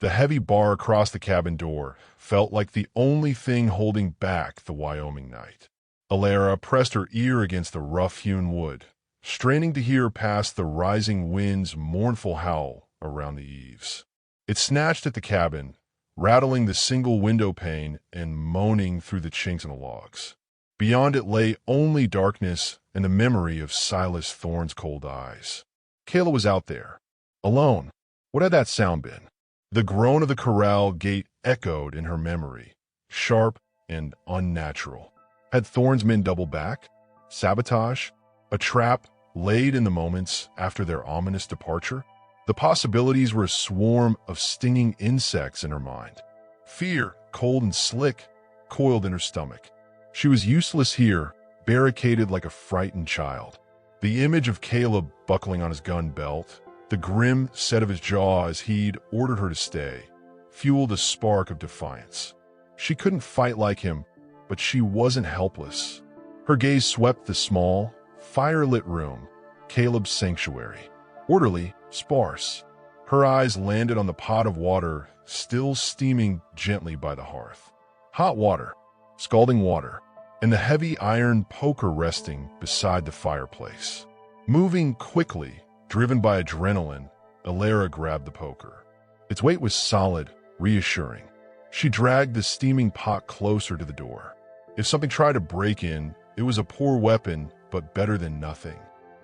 The heavy bar across the cabin door felt like the only thing holding back the Wyoming night. Alara pressed her ear against the rough-hewn wood, straining to hear past the rising wind's mournful howl around the eaves. It snatched at the cabin, rattling the single window pane and moaning through the chinks in the logs. Beyond it lay only darkness and the memory of Silas Thorne's cold eyes. Kayla was out there, alone. What had that sound been? The groan of the corral gate echoed in her memory, sharp and unnatural. Had Thorne's men doubled back? Sabotage? A trap laid in the moments after their ominous departure? The possibilities were a swarm of stinging insects in her mind. Fear, cold and slick, coiled in her stomach. She was useless here, barricaded like a frightened child. The image of Caleb buckling on his gun belt, the grim set of his jaw as he'd ordered her to stay, fueled a spark of defiance. She couldn't fight like him, but she wasn't helpless. Her gaze swept the small, fire-lit room, Caleb's sanctuary. Orderly, sparse. Her eyes landed on the pot of water still steaming gently by the hearth. Hot water, scalding water, and the heavy iron poker resting beside the fireplace. Moving quickly, driven by adrenaline, Alara grabbed the poker. Its weight was solid, reassuring. She dragged the steaming pot closer to the door. If something tried to break in, it was a poor weapon, but better than nothing.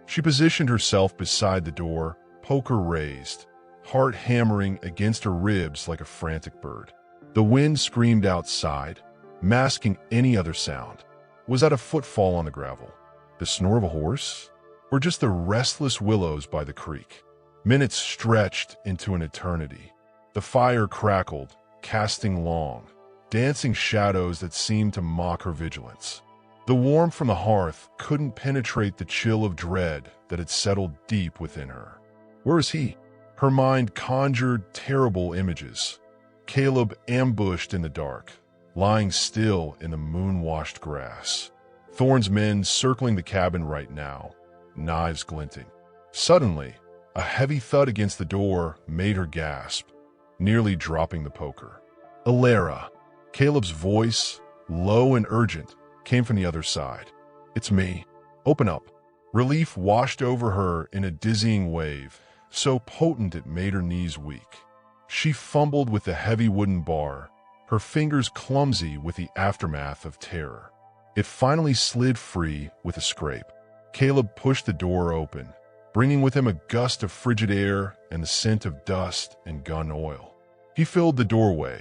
She positioned herself beside the door, poker raised, heart hammering against her ribs like a frantic bird. The wind screamed outside, masking any other sound. Was that a footfall on the gravel? The snore of a horse? Or just the restless willows by the creek? Minutes stretched into an eternity. The fire crackled, casting long, dancing shadows that seemed to mock her vigilance. The warmth from the hearth couldn't penetrate the chill of dread that had settled deep within her. Where was he? Her mind conjured terrible images. Caleb ambushed in the dark, lying still in the moon-washed grass. Thorne's men circling the cabin right now, knives glinting. Suddenly, a heavy thud against the door made her gasp, nearly dropping the poker. Alara. Caleb's voice, low and urgent, came from the other side. It's me. Open up. Relief washed over her in a dizzying wave, so potent it made her knees weak. She fumbled with the heavy wooden bar, her fingers clumsy with the aftermath of terror. It finally slid free with a scrape. Caleb pushed the door open, bringing with him a gust of frigid air and the scent of dust and gun oil. He filled the doorway,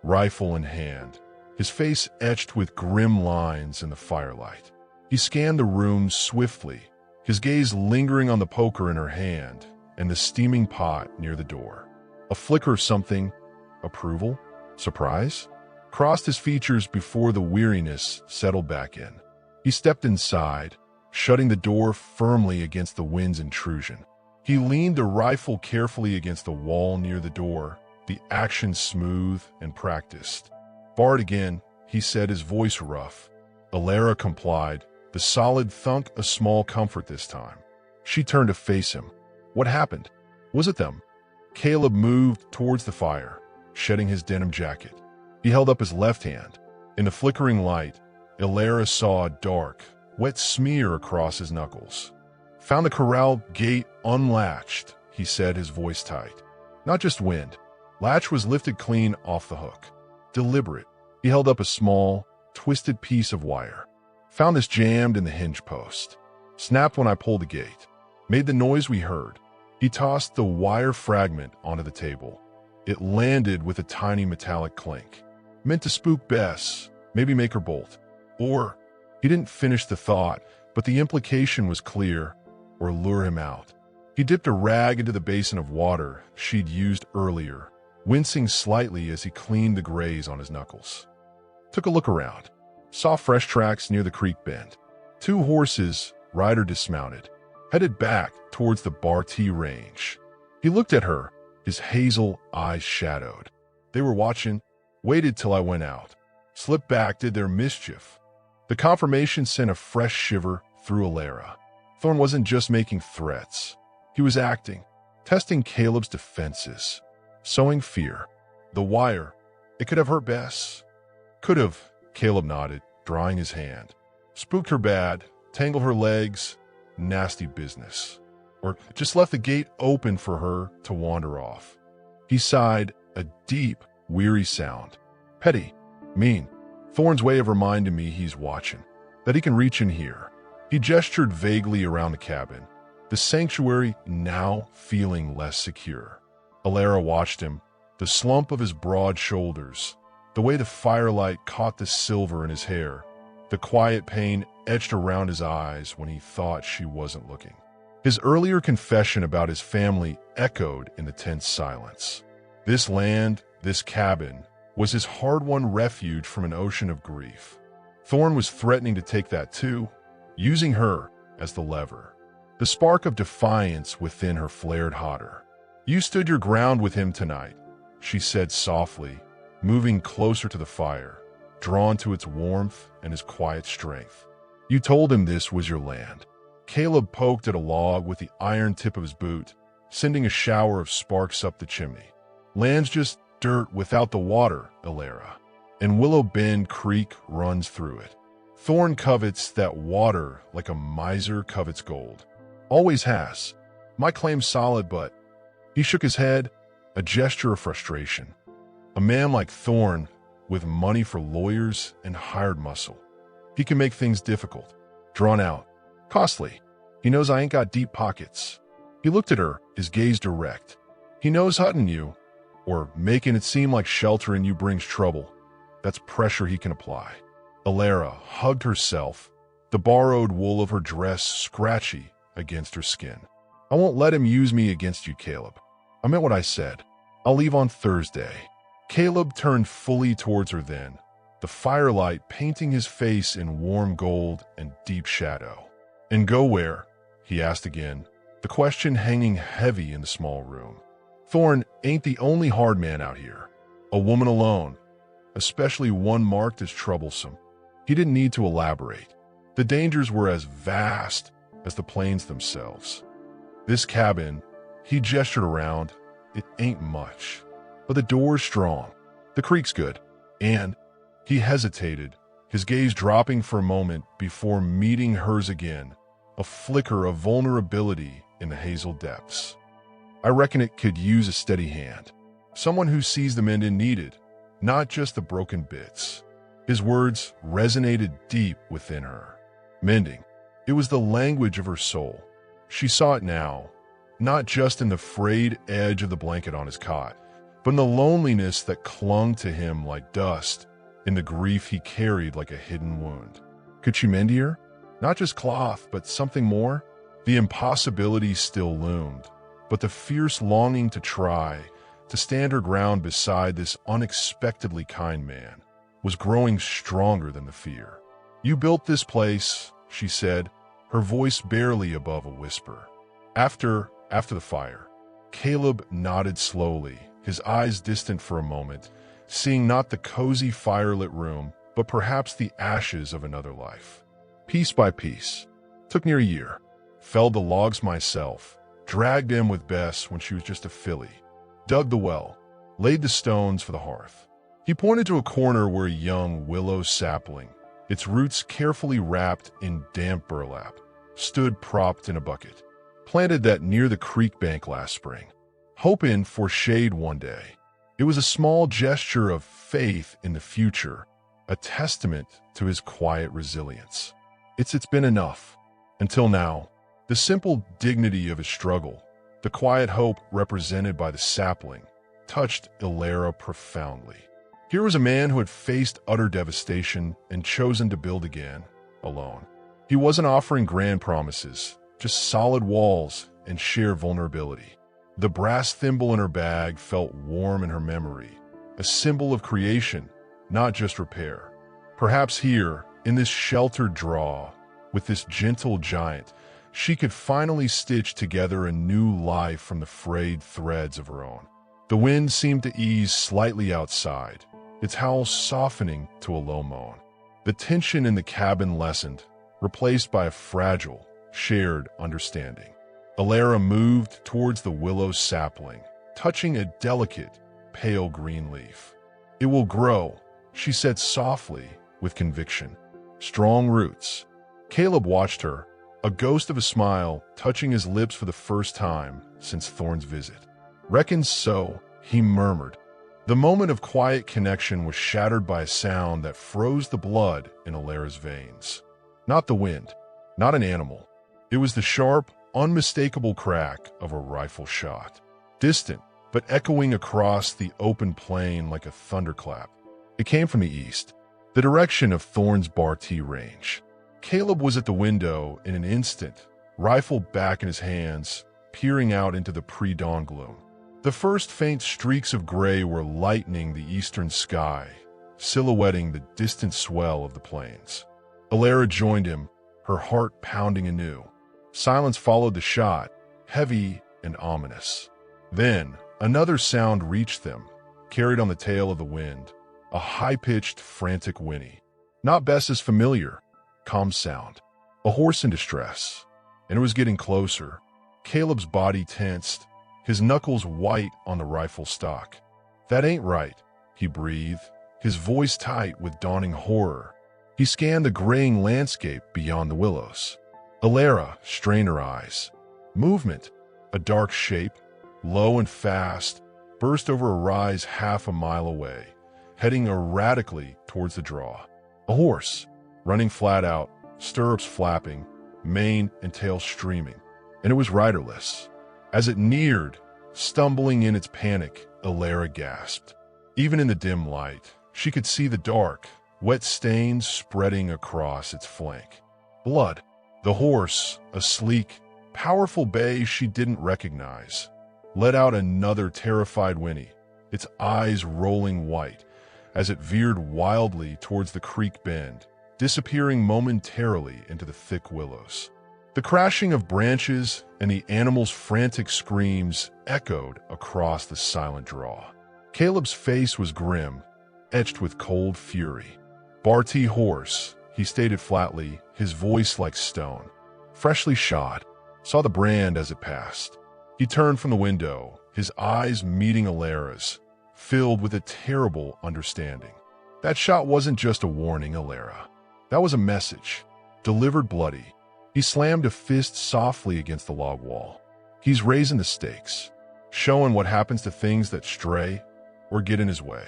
rifle in hand, his face etched with grim lines in the firelight. He scanned the room swiftly, his gaze lingering on the poker in her hand and the steaming pot near the door. A flicker of something, approval, surprise, crossed his features before the weariness settled back in. He stepped inside, shutting the door firmly against the wind's intrusion. He leaned the rifle carefully against the wall near the door, the action smooth and practiced. "Bart again," he said, his voice rough. Alara complied, the solid thunk a small comfort this time. She turned to face him. "What happened? Was it them?" Caleb moved towards the fire, shedding his denim jacket. He held up his left hand. In the flickering light, Alara saw a dark, wet smear across his knuckles. "Found the corral gate unlatched," he said, his voice tight. "Not just wind. Latch was lifted clean off the hook. Deliberate." He held up a small, twisted piece of wire. "Found this jammed in the hinge post. Snapped when I pulled the gate. Made the noise we heard." He tossed the wire fragment onto the table. It landed with a tiny metallic clink. Meant to spook Bess, maybe make her bolt. Or, he didn't finish the thought, but the implication was clear, or lure him out. He dipped a rag into the basin of water she'd used earlier, wincing slightly as he cleaned the graze on his knuckles. Took a look around. Saw fresh tracks near the creek bend. 2 horses, rider dismounted, headed back towards the Bartee range. He looked at her, his hazel eyes shadowed. They were watching, waited till I went out. Slipped back, did their mischief. The confirmation sent a fresh shiver through Alara. Thorn wasn't just making threats. He was acting, testing Caleb's defenses, sowing fear. The wire, it could have hurt Bess. Could have, Caleb nodded, drying his hand. Spooked her bad, tangled her legs, nasty business. Or just left the gate open for her to wander off. He sighed, a deep, weary sound. Petty, mean. Thorn's way of reminding me he's watching, that he can reach in here. He gestured vaguely around the cabin, the sanctuary now feeling less secure. Alara watched him, the slump of his broad shoulders, the way the firelight caught the silver in his hair, the quiet pain etched around his eyes when he thought she wasn't looking. His earlier confession about his family echoed in the tense silence. This land, this cabin, was his hard-won refuge from an ocean of grief. Thorn was threatening to take that too, using her as the lever. The spark of defiance within her flared hotter. "You stood your ground with him tonight," she said softly, moving closer to the fire, drawn to its warmth and his quiet strength. "You told him this was your land." Caleb poked at a log with the iron tip of his boot, sending a shower of sparks up the chimney. "Land's just dirt without the water, Alara, and Willow Bend Creek runs through it. Thorn covets that water like a miser covets gold. Always has. My claim's solid, but..." He shook his head, a gesture of frustration. A man like Thorn, with money for lawyers and hired muscle. He can make things difficult, drawn out, costly. He knows I ain't got deep pockets. He looked at her, his gaze direct. He knows hutting you, or making it seem like sheltering you brings trouble. That's pressure he can apply. Alara hugged herself, the borrowed wool of her dress scratchy against her skin. "I won't let him use me against you, Caleb. I meant what I said. I'll leave on Thursday." Caleb turned fully towards her then, the firelight painting his face in warm gold and deep shadow. "And go where?" he asked again, the question hanging heavy in the small room. Thorn ain't the only hard man out here. A woman alone, especially one marked as troublesome. He didn't need to elaborate. The dangers were as vast as the plains themselves. This cabin, he gestured around, it ain't much. But the door's strong. The creek's good. And he hesitated, his gaze dropping for a moment before meeting hers again, a flicker of vulnerability in the hazel depths. "I reckon it could use a steady hand. Someone who sees the mending needed, not just the broken bits." His words resonated deep within her. Mending. It was the language of her soul. She saw it now, not just in the frayed edge of the blanket on his cot, but in the loneliness that clung to him like dust, in the grief he carried like a hidden wound. Could she mend her? Not just cloth, but something more? The impossibility still loomed, but the fierce longing to try, to stand her ground beside this unexpectedly kind man, was growing stronger than the fear. "You built this place," she said, her voice barely above a whisper. After the fire." Caleb nodded slowly, his eyes distant for a moment, seeing not the cozy firelit room, but perhaps the ashes of another life. "Piece by piece. Took near a year. Felled the logs myself, dragged in with Bess when she was just a filly, dug the well, laid the stones for the hearth." He pointed to a corner where a young willow sapling, its roots carefully wrapped in damp burlap, stood propped in a bucket. "Planted that near the creek bank last spring, hoping for shade one day." It was a small gesture of faith in the future, a testament to his quiet resilience. It's been enough. Until now, the simple dignity of his struggle, the quiet hope represented by the sapling, touched Ilera profoundly. Here was a man who had faced utter devastation and chosen to build again, alone. He wasn't offering grand promises, just solid walls and sheer vulnerability. The brass thimble in her bag felt warm in her memory, a symbol of creation, not just repair. Perhaps here, in this sheltered draw, with this gentle giant, she could finally stitch together a new life from the frayed threads of her own. The wind seemed to ease slightly outside, its howl softening to a low moan. The tension in the cabin lessened, replaced by a fragile, shared understanding. Ilera moved towards the willow sapling, touching a delicate, pale green leaf. "It will grow," she said softly, with conviction. "Strong roots." Caleb watched her, a ghost of a smile touching his lips for the first time since Thorn's visit. "Reckons so," he murmured. The moment of quiet connection was shattered by a sound that froze the blood in Ilera's veins. Not the wind, not an animal. It was the sharp, unmistakable crack of a rifle shot. Distant, but echoing across the open plain like a thunderclap. It came from the east, the direction of Thorn's Bartee range. Caleb was at the window in an instant, rifle back in his hands, peering out into the pre-dawn gloom. The first faint streaks of gray were lightening the eastern sky, silhouetting the distant swell of the plains. Ilera joined him, her heart pounding anew. Silence followed the shot, heavy and ominous. Then, another sound reached them, carried on the tail of the wind, a high-pitched, frantic whinny. Not Bess's familiar, calm sound. A horse in distress. And it was getting closer. Caleb's body tensed, his knuckles white on the rifle stock. "That ain't right," he breathed, his voice tight with dawning horror. He scanned the graying landscape beyond the willows. Ilera strained her eyes. Movement, a dark shape, low and fast, burst over a rise half a mile away, heading erratically towards the draw. A horse, running flat out, stirrups flapping, mane and tail streaming, and it was riderless. As it neared, stumbling in its panic, Ilera gasped. Even in the dim light, she could see the dark, wet stains spreading across its flank. Blood. The horse, a sleek, powerful bay she didn't recognize, let out another terrified whinny, its eyes rolling white as it veered wildly towards the creek bend, disappearing momentarily into the thick willows. The crashing of branches and the animal's frantic screams echoed across the silent draw. Caleb's face was grim, etched with cold fury. "Bartee horse," he stated flatly, his voice like stone. "Freshly shot. Saw the brand as it passed." He turned from the window, his eyes meeting Ilera's, filled with a terrible understanding. That shot wasn't just a warning, Ilera. That was a message, delivered bloody. He slammed a fist softly against the log wall. He's raising the stakes, showing what happens to things that stray or get in his way.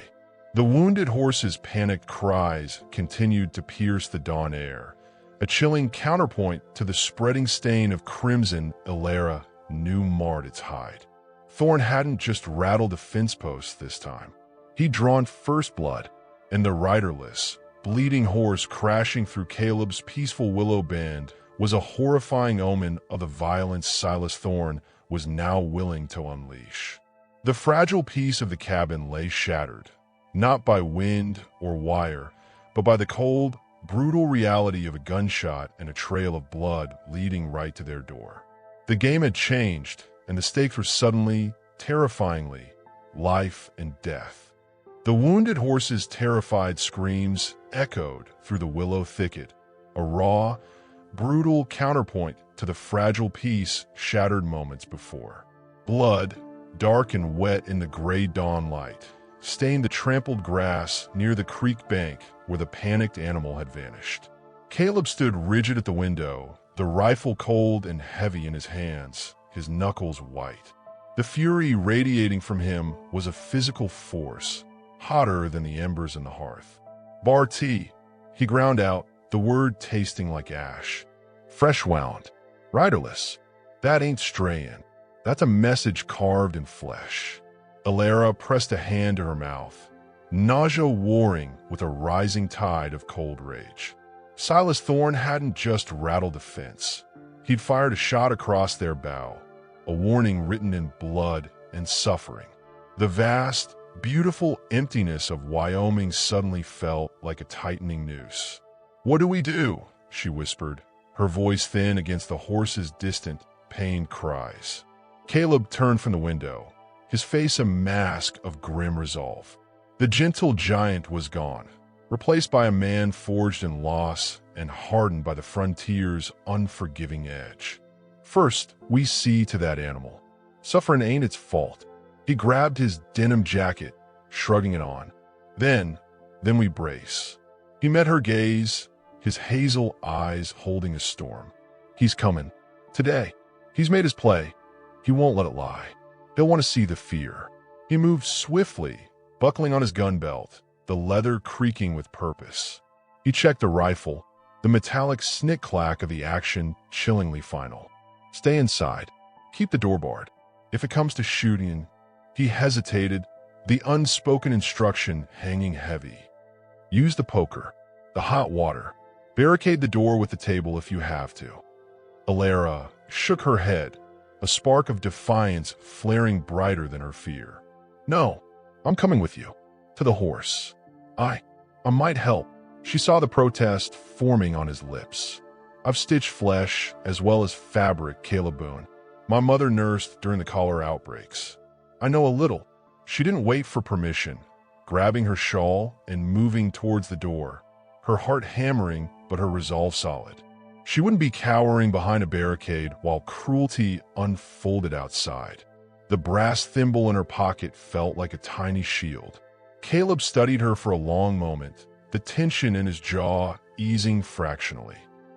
The wounded horse's panicked cries continued to pierce the dawn air, a chilling counterpoint to the spreading stain of crimson Ilera knew marred its hide. Thorn hadn't just rattled the fence posts this time. He'd drawn first blood, and the riderless, bleeding horse crashing through Caleb's peaceful willow band was a horrifying omen of the violence Silas Thorn was now willing to unleash. The fragile piece of the cabin lay shattered, not by wind or wire, but by the cold, brutal reality of a gunshot and a trail of blood leading right to their door. The game had changed, and the stakes were suddenly, terrifyingly, life and death. The wounded horse's terrified screams echoed through the willow thicket, a raw, brutal counterpoint to the fragile piece shattered moments before. Blood, dark and wet in the gray dawn light, stained the trampled grass near the creek bank where the panicked animal had vanished. Caleb stood rigid at the window, the rifle cold and heavy in his hands, his knuckles white. The fury radiating from him was a physical force, hotter than the embers in the hearth. "Bar tea," he ground out, the word tasting like ash. "Fresh wound. Riderless. That ain't strayin'. That's a message carved in flesh." Ilera pressed a hand to her mouth, nausea warring with a rising tide of cold rage. Silas Thorn hadn't just rattled the fence. He'd fired a shot across their bow, a warning written in blood and suffering. The vast, beautiful emptiness of Wyoming suddenly felt like a tightening noose. "What do we do?" she whispered, her voice thin against the horse's distant, pained cries. Caleb turned from the window, his face a mask of grim resolve. The gentle giant was gone, replaced by a man forged in loss and hardened by the frontier's unforgiving edge. "First, we see to that animal. Suffering ain't its fault." He grabbed his denim jacket, shrugging it on. Then we brace." He met her gaze, his hazel eyes holding a storm. "He's coming. Today. He's made his play. He won't let it lie. He'll want to see the fear." He moved swiftly, buckling on his gun belt, the leather creaking with purpose. He checked the rifle, the metallic snick-clack of the action chillingly final. "Stay inside. Keep the door barred. If it comes to shooting..." He hesitated, the unspoken instruction hanging heavy. "Use the poker, the hot water. Barricade the door with the table if you have to." Ilera shook her head, a spark of defiance flaring brighter than her fear. "No, I'm coming with you. To the horse. I might help." She saw the protest forming on his lips. "I've stitched flesh as well as fabric, Caleb Boone. My mother nursed during the cholera outbreaks. I know a little." She didn't wait for permission, grabbing her shawl and moving towards the door, her heart hammering but her resolve solid. She wouldn't be cowering behind a barricade while cruelty unfolded outside. The brass thimble in her pocket felt like a tiny shield. Caleb studied her for a long moment, the tension in his jaw easing fractionally.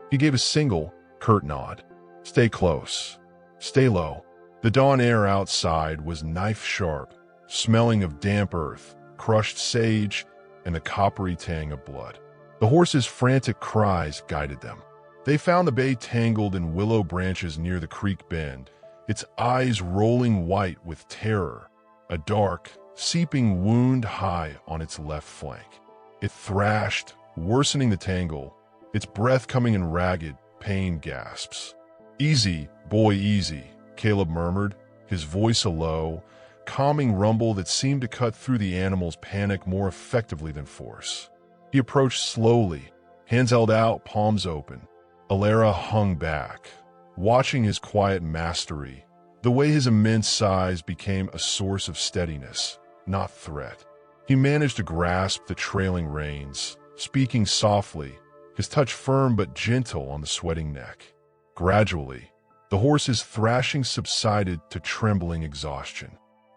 He gave a single, curt nod. "Stay close. Stay low." The dawn air outside was knife-sharp, smelling of damp earth, crushed sage, and the coppery tang of blood. The horse's frantic cries guided them. They found the bay tangled in willow branches near the creek bend, its eyes rolling white with terror, a dark, seeping wound high on its left flank. It thrashed, worsening the tangle, its breath coming in ragged, pained gasps. "Easy, boy, easy," Caleb murmured, his voice a low, calming rumble that seemed to cut through the animal's panic more effectively than force. He approached slowly, hands held out, palms open. Ilera hung back, watching his quiet mastery, the way his immense size became a source of steadiness, not threat. He managed to grasp the trailing reins, speaking softly, his touch firm but gentle on the sweating neck. Gradually, the horse's thrashing subsided to trembling exhaustion.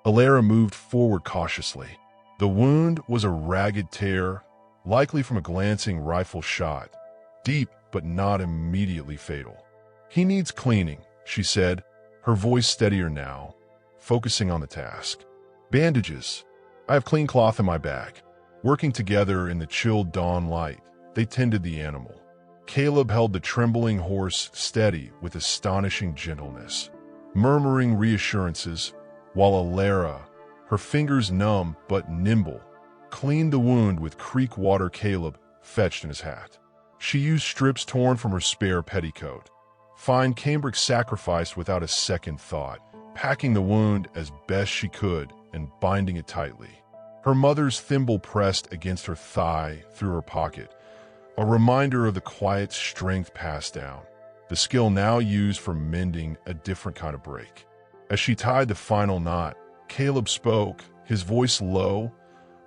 Ilera moved forward cautiously. The wound was a ragged tear, likely from a glancing rifle shot, deep but not immediately fatal. "He needs cleaning," she said, her voice steadier now, focusing on the task. "Bandages. I have clean cloth in my bag." Working together in the chilled dawn light, they tended the animal. Caleb held the trembling horse steady with astonishing gentleness, murmuring reassurances, while Alara, her fingers numb but nimble, cleaned the wound with creek water Caleb fetched in his hat. She used strips torn from her spare petticoat, fine cambric sacrificed without a second thought, packing the wound as best she could and binding it tightly. Her mother's thimble pressed against her thigh through her pocket, a reminder of the quiet strength passed down, the skill now used for mending a different kind of break. As she tied the final knot, Caleb spoke, his voice low,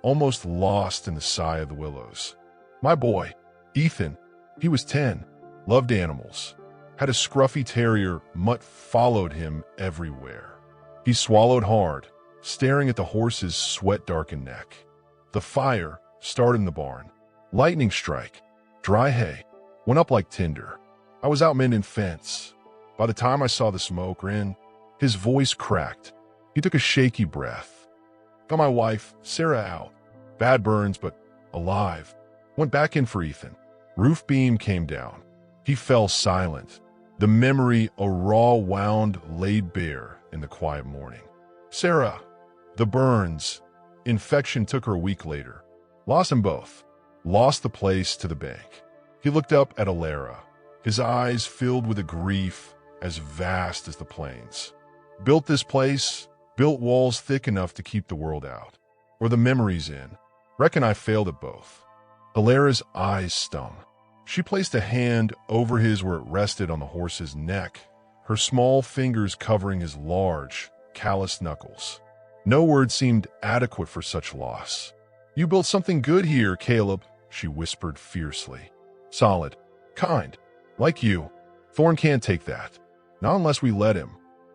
almost lost in the sigh of the willows. My boy, Ethan, he was 10, loved animals, had a scruffy terrier. Mutt followed him everywhere. He swallowed hard, staring at the horse's sweat-darkened neck. The fire started in the barn. Lightning strike, dry hay, went up like tinder. I was out mending fence. By the time I saw the smoke rin, his voice cracked. He took a shaky breath. Got my wife, Sarah, out. Bad burns, but alive. Went back in for Ethan. Roof beam came down. He fell silent, the memory a raw wound laid bare in the quiet morning. Sarah, the burns. Infection took her a week later. Lost them both. Lost the place to the bank. He looked up at Alara, his eyes filled with a grief as vast as the plains. Built this place, built walls thick enough to keep the world out, or the memories in. Reckon I failed at both. Alara's eyes stung. She placed a hand over his where it rested on the horse's neck, her small fingers covering his large, calloused knuckles. No word seemed adequate for such loss. You built something good here, Caleb, she whispered fiercely. Solid, kind, like you. Thorn can't take that. Not unless we let him.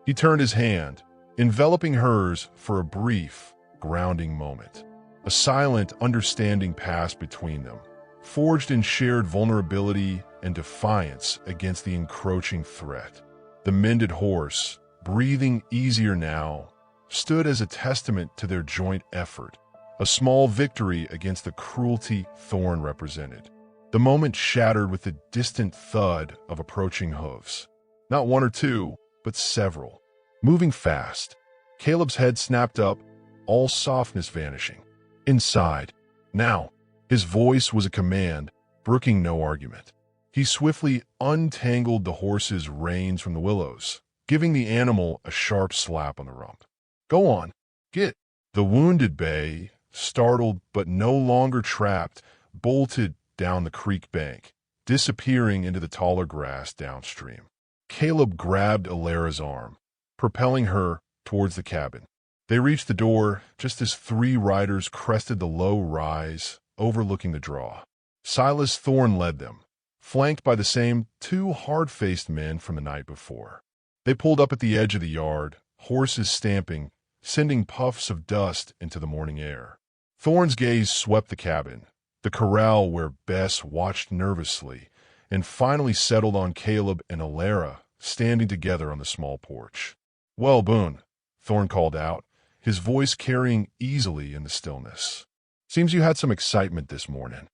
He turned his hand, enveloping hers for a brief, grounding moment. A silent understanding passed between them, forged in shared vulnerability and defiance against the encroaching threat. The mended horse, breathing easier now, stood as a testament to their joint effort, a small victory against the cruelty Thorn represented. The moment shattered with the distant thud of approaching hooves. Not one or two, but several. Moving fast, Caleb's head snapped up, all softness vanishing. Inside. Now. His voice was a command, brooking no argument. He swiftly untangled the horse's reins from the willows, giving the animal a sharp slap on the rump. Go on. Get. The wounded bay, startled but no longer trapped, bolted down the creek bank, disappearing into the taller grass downstream. Caleb grabbed Alara's arm, propelling her towards the cabin. They reached the door just as 3 riders crested the low rise, overlooking the draw. Silas Thorne led them, flanked by the same 2 hard-faced men from the night before. They pulled up at the edge of the yard, horses stamping, sending puffs of dust into the morning air. Thorne's gaze swept the cabin, the corral where Bess watched nervously, and finally settled on Caleb and Alara standing together on the small porch. Well, Boone, Thorne called out, his voice carrying easily in the stillness. Seems you had some excitement this morning.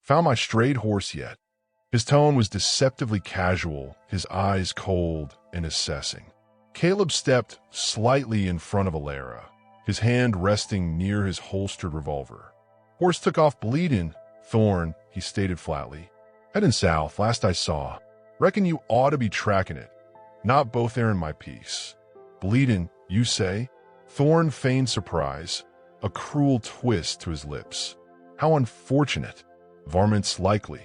Found my strayed horse yet? His tone was deceptively casual, his eyes cold and assessing. Caleb stepped slightly in front of Alara, his hand resting near his holstered revolver. Horse took off bleeding, Thorne, he stated flatly. Heading south, last I saw. Reckon you ought to be tracking it. Not both airing my piece. Bleeding, you say? Thorne feigned surprise, a cruel twist to his lips. How unfortunate. Varmints likely.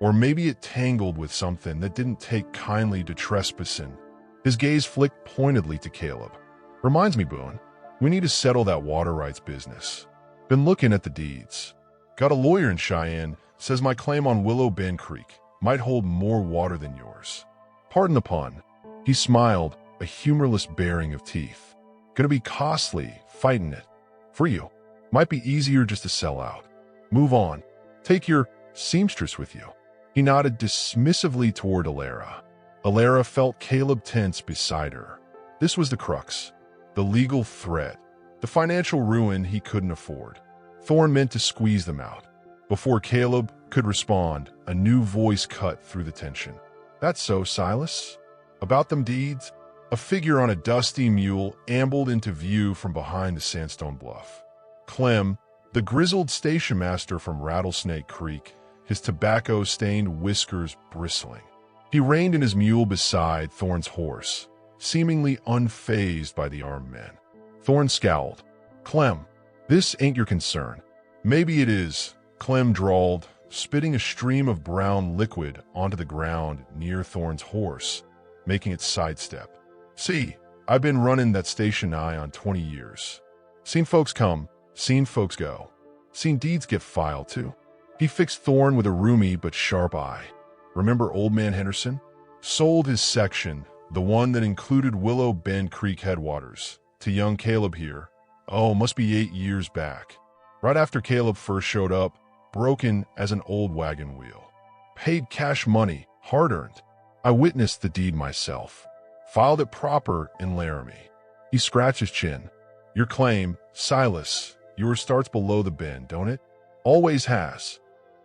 Or maybe it tangled with something that didn't take kindly to trespassing. His gaze flicked pointedly to Caleb. Reminds me, Boone, we need to settle that water rights business. Been looking at the deeds. Got a lawyer in Cheyenne, says my claim on Willow Bend Creek might hold more water than yours. Pardon the pun. He smiled, a humorless baring of teeth. Gonna be costly, fighting it. For you. Might be easier just to sell out. Move on. Take your seamstress with you. He nodded dismissively toward Alara. Alara felt Caleb tense beside her. This was the crux. The legal threat. The financial ruin he couldn't afford. Thorne meant to squeeze them out. Before Caleb could respond, a new voice cut through the tension. "That's so, Silas? About them deeds?" A figure on a dusty mule ambled into view from behind the sandstone bluff. Clem, the grizzled station master from Rattlesnake Creek, his tobacco-stained whiskers bristling. He reined in his mule beside Thorne's horse, seemingly unfazed by the armed men. Thorne scowled. "Clem, this ain't your concern." "Maybe it is," Clem drawled, spitting a stream of brown liquid onto the ground near Thorne's horse, making it sidestep. "See, I've been running that station nigh on 20 years. Seen folks come, seen folks go. Seen deeds get filed, too." He fixed Thorne with a roomy but sharp eye. "Remember Old Man Henderson? Sold his section, the one that included Willow Bend Creek headwaters, to young Caleb here. Oh, must be 8 years back. Right after Caleb first showed up, broken as an old wagon wheel. Paid cash money, hard-earned. I witnessed the deed myself. Filed it proper in Laramie." He scratched his chin. "Your claim, Silas, yours starts below the bend, don't it?" "Always has."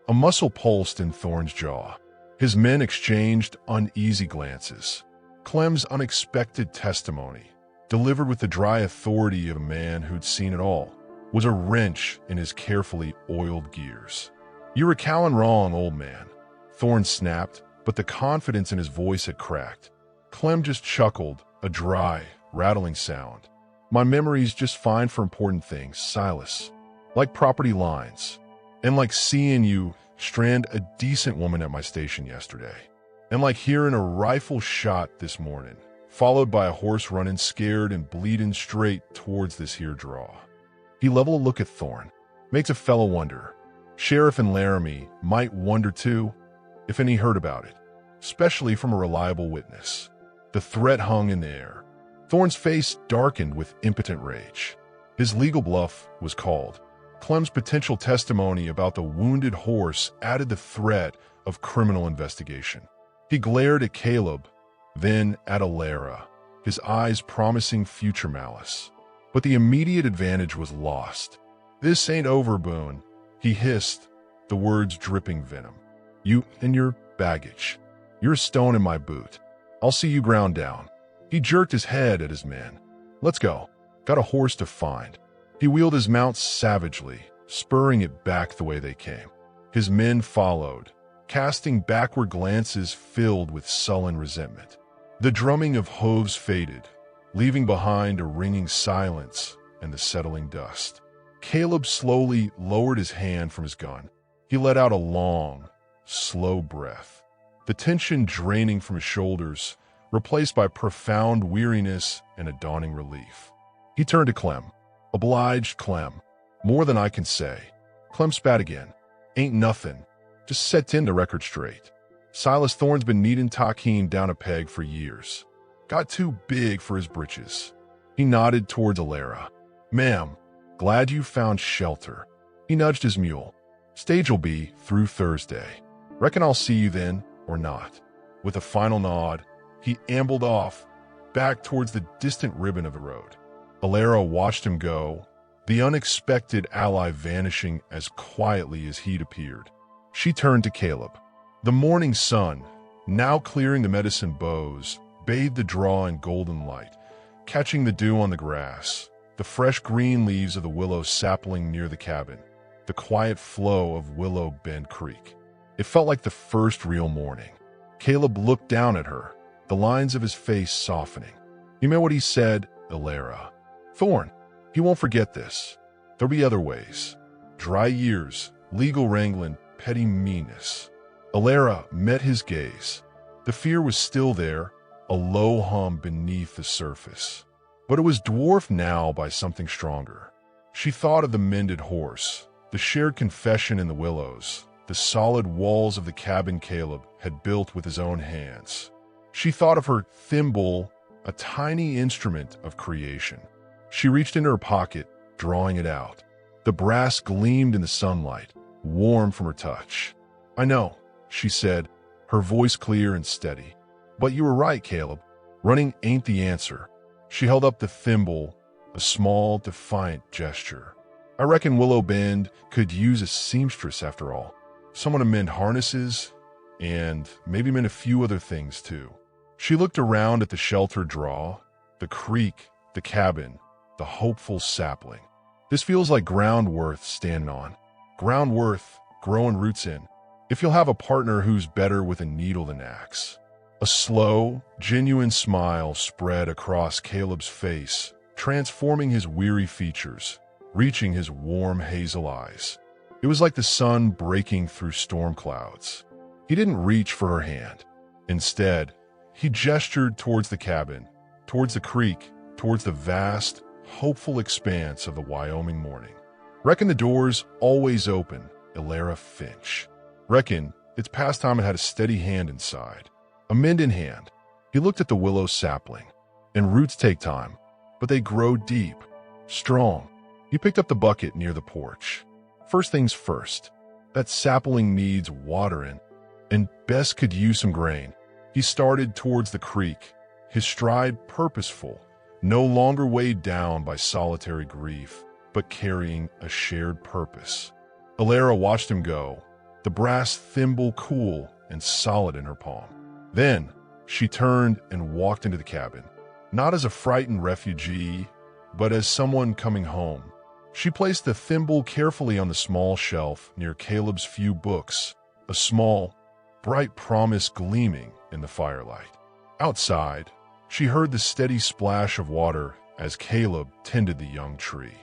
A muscle pulsed in Thorne's jaw. His men exchanged uneasy glances. Clem's unexpected testimony, delivered with the dry authority of a man who'd seen it all, was a wrench in his carefully oiled gears. "You're a-cowin' wrong, old man," Thorne snapped, but the confidence in his voice had cracked. Clem just chuckled, a dry, rattling sound. "My memory's just fine for important things, Silas. Like property lines. And like seeing you strand a decent woman at my station yesterday. And like hearing a rifle shot this morning, followed by a horse running scared and bleeding straight towards this here draw." He leveled a look at Thorne. "Makes a fellow wonder. Sheriff in Laramie might wonder too, if any heard about it, especially from a reliable witness." The threat hung in the air. Thorne's face darkened with impotent rage. His legal bluff was called. Clem's potential testimony about the wounded horse added the threat of criminal investigation. He glared at Caleb, then at Alara, his eyes promising future malice. But the immediate advantage was lost. "This ain't over, Boone," he hissed, the words dripping venom. "You and your baggage. You're a stone in my boot. I'll see you ground down." He jerked his head at his men. "Let's go. Got a horse to find." He wheeled his mount savagely, spurring it back the way they came. His men followed, casting backward glances filled with sullen resentment. The drumming of hooves faded, leaving behind a ringing silence and the settling dust. Caleb slowly lowered his hand from his gun. He let out a long, slow breath, the tension draining from his shoulders, replaced by profound weariness and a dawning relief. He turned to Clem. "Obliged, Clem. More than I can say." Clem spat again. "Ain't nothing. Just setting the record straight. Silas Thorne's been kneading Takeem down a peg for years. Got too big for his britches." He nodded towards Alara. "Ma'am, glad you found shelter." He nudged his mule. "Stage'll be through Thursday. Reckon I'll see you then, or not." With a final nod, he ambled off, back towards the distant ribbon of the road. Alara watched him go, the unexpected ally vanishing as quietly as he'd appeared. She turned to Caleb. The morning sun, now clearing the medicine boughs, bathed the draw in golden light, catching the dew on the grass, the fresh green leaves of the willow sapling near the cabin, the quiet flow of Willow Bend Creek. It felt like the first real morning. Caleb looked down at her, the lines of his face softening. "You meant what he said, Alara. Thorne, he won't forget this. There'll be other ways. Dry years, legal wrangling, petty meanness." Alara met his gaze. The fear was still there, a low hum beneath the surface. But it was dwarfed now by something stronger. She thought of the mended horse, the shared confession in the willows, the solid walls of the cabin Caleb had built with his own hands. She thought of her thimble, a tiny instrument of creation. She reached into her pocket, drawing it out. The brass gleamed in the sunlight, warm from her touch. "I know," she said, her voice clear and steady. "But you were right, Caleb. Running ain't the answer." She held up the thimble, a small, defiant gesture. I reckon Willow Bend could use a seamstress after all. Someone to mend harnesses, and maybe mend a few other things too. She looked around at the shelter draw, the creek, the cabin, the hopeful sapling. This feels like ground worth standing on. Ground worth growing roots in. If you'll have a partner who's better with a needle than axe. A slow, genuine smile spread across Caleb's face, transforming his weary features, reaching his warm hazel eyes. It was like the sun breaking through storm clouds. He didn't reach for her hand. Instead, he gestured towards the cabin, towards the creek, towards the vast, hopeful expanse of the Wyoming morning. Reckon the door's always open, Elara Finch. Reckon it's past time it had a steady hand inside. A mend in hand. He looked at the willow sapling. And roots take time, but they grow deep, strong. He picked up the bucket near the porch. First things first, that sapling needs watering, and Bess could use some grain. He started towards the creek, his stride purposeful, no longer weighed down by solitary grief, but carrying a shared purpose. Elara watched him go, the brass thimble cool and solid in her palm. Then she turned and walked into the cabin, not as a frightened refugee, but as someone coming home. She placed the thimble carefully on the small shelf near Caleb's few books, a small, bright promise gleaming in the firelight. Outside, she heard the steady splash of water as Caleb tended the young tree.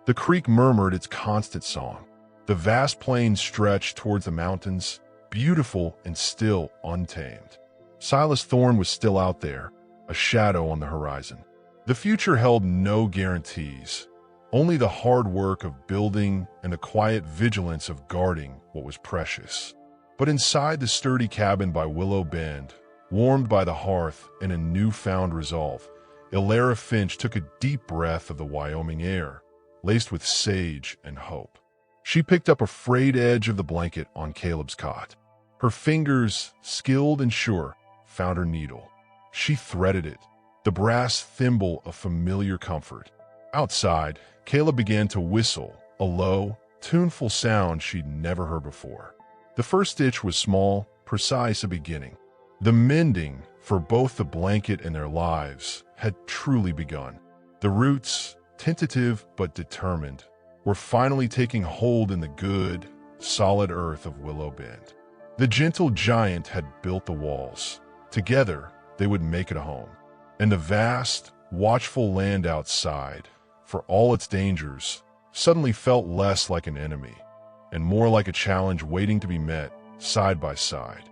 The creek murmured its constant song. The vast plain stretched towards the mountains, beautiful and still untamed. Silas Thorne was still out there, a shadow on the horizon. The future held no guarantees, only the hard work of building and the quiet vigilance of guarding what was precious. But inside the sturdy cabin by Willow Bend, warmed by the hearth and a newfound resolve, Elara Finch took a deep breath of the Wyoming air, laced with sage and hope. She picked up a frayed edge of the blanket on Caleb's cot. Her fingers, skilled and sure, found her needle. She threaded it, the brass thimble of familiar comfort. Outside, Caleb began to whistle, a low, tuneful sound she'd never heard before. The first stitch was small, precise a beginning. The mending, for both the blanket and their lives, had truly begun. The roots, tentative but determined, were finally taking hold in the good, solid earth of Willow Bend. The gentle giant had built the walls. Together, they would make it a home. And the vast, watchful land outside, for all its dangers, suddenly felt less like an enemy, and more like a challenge waiting to be met side by side.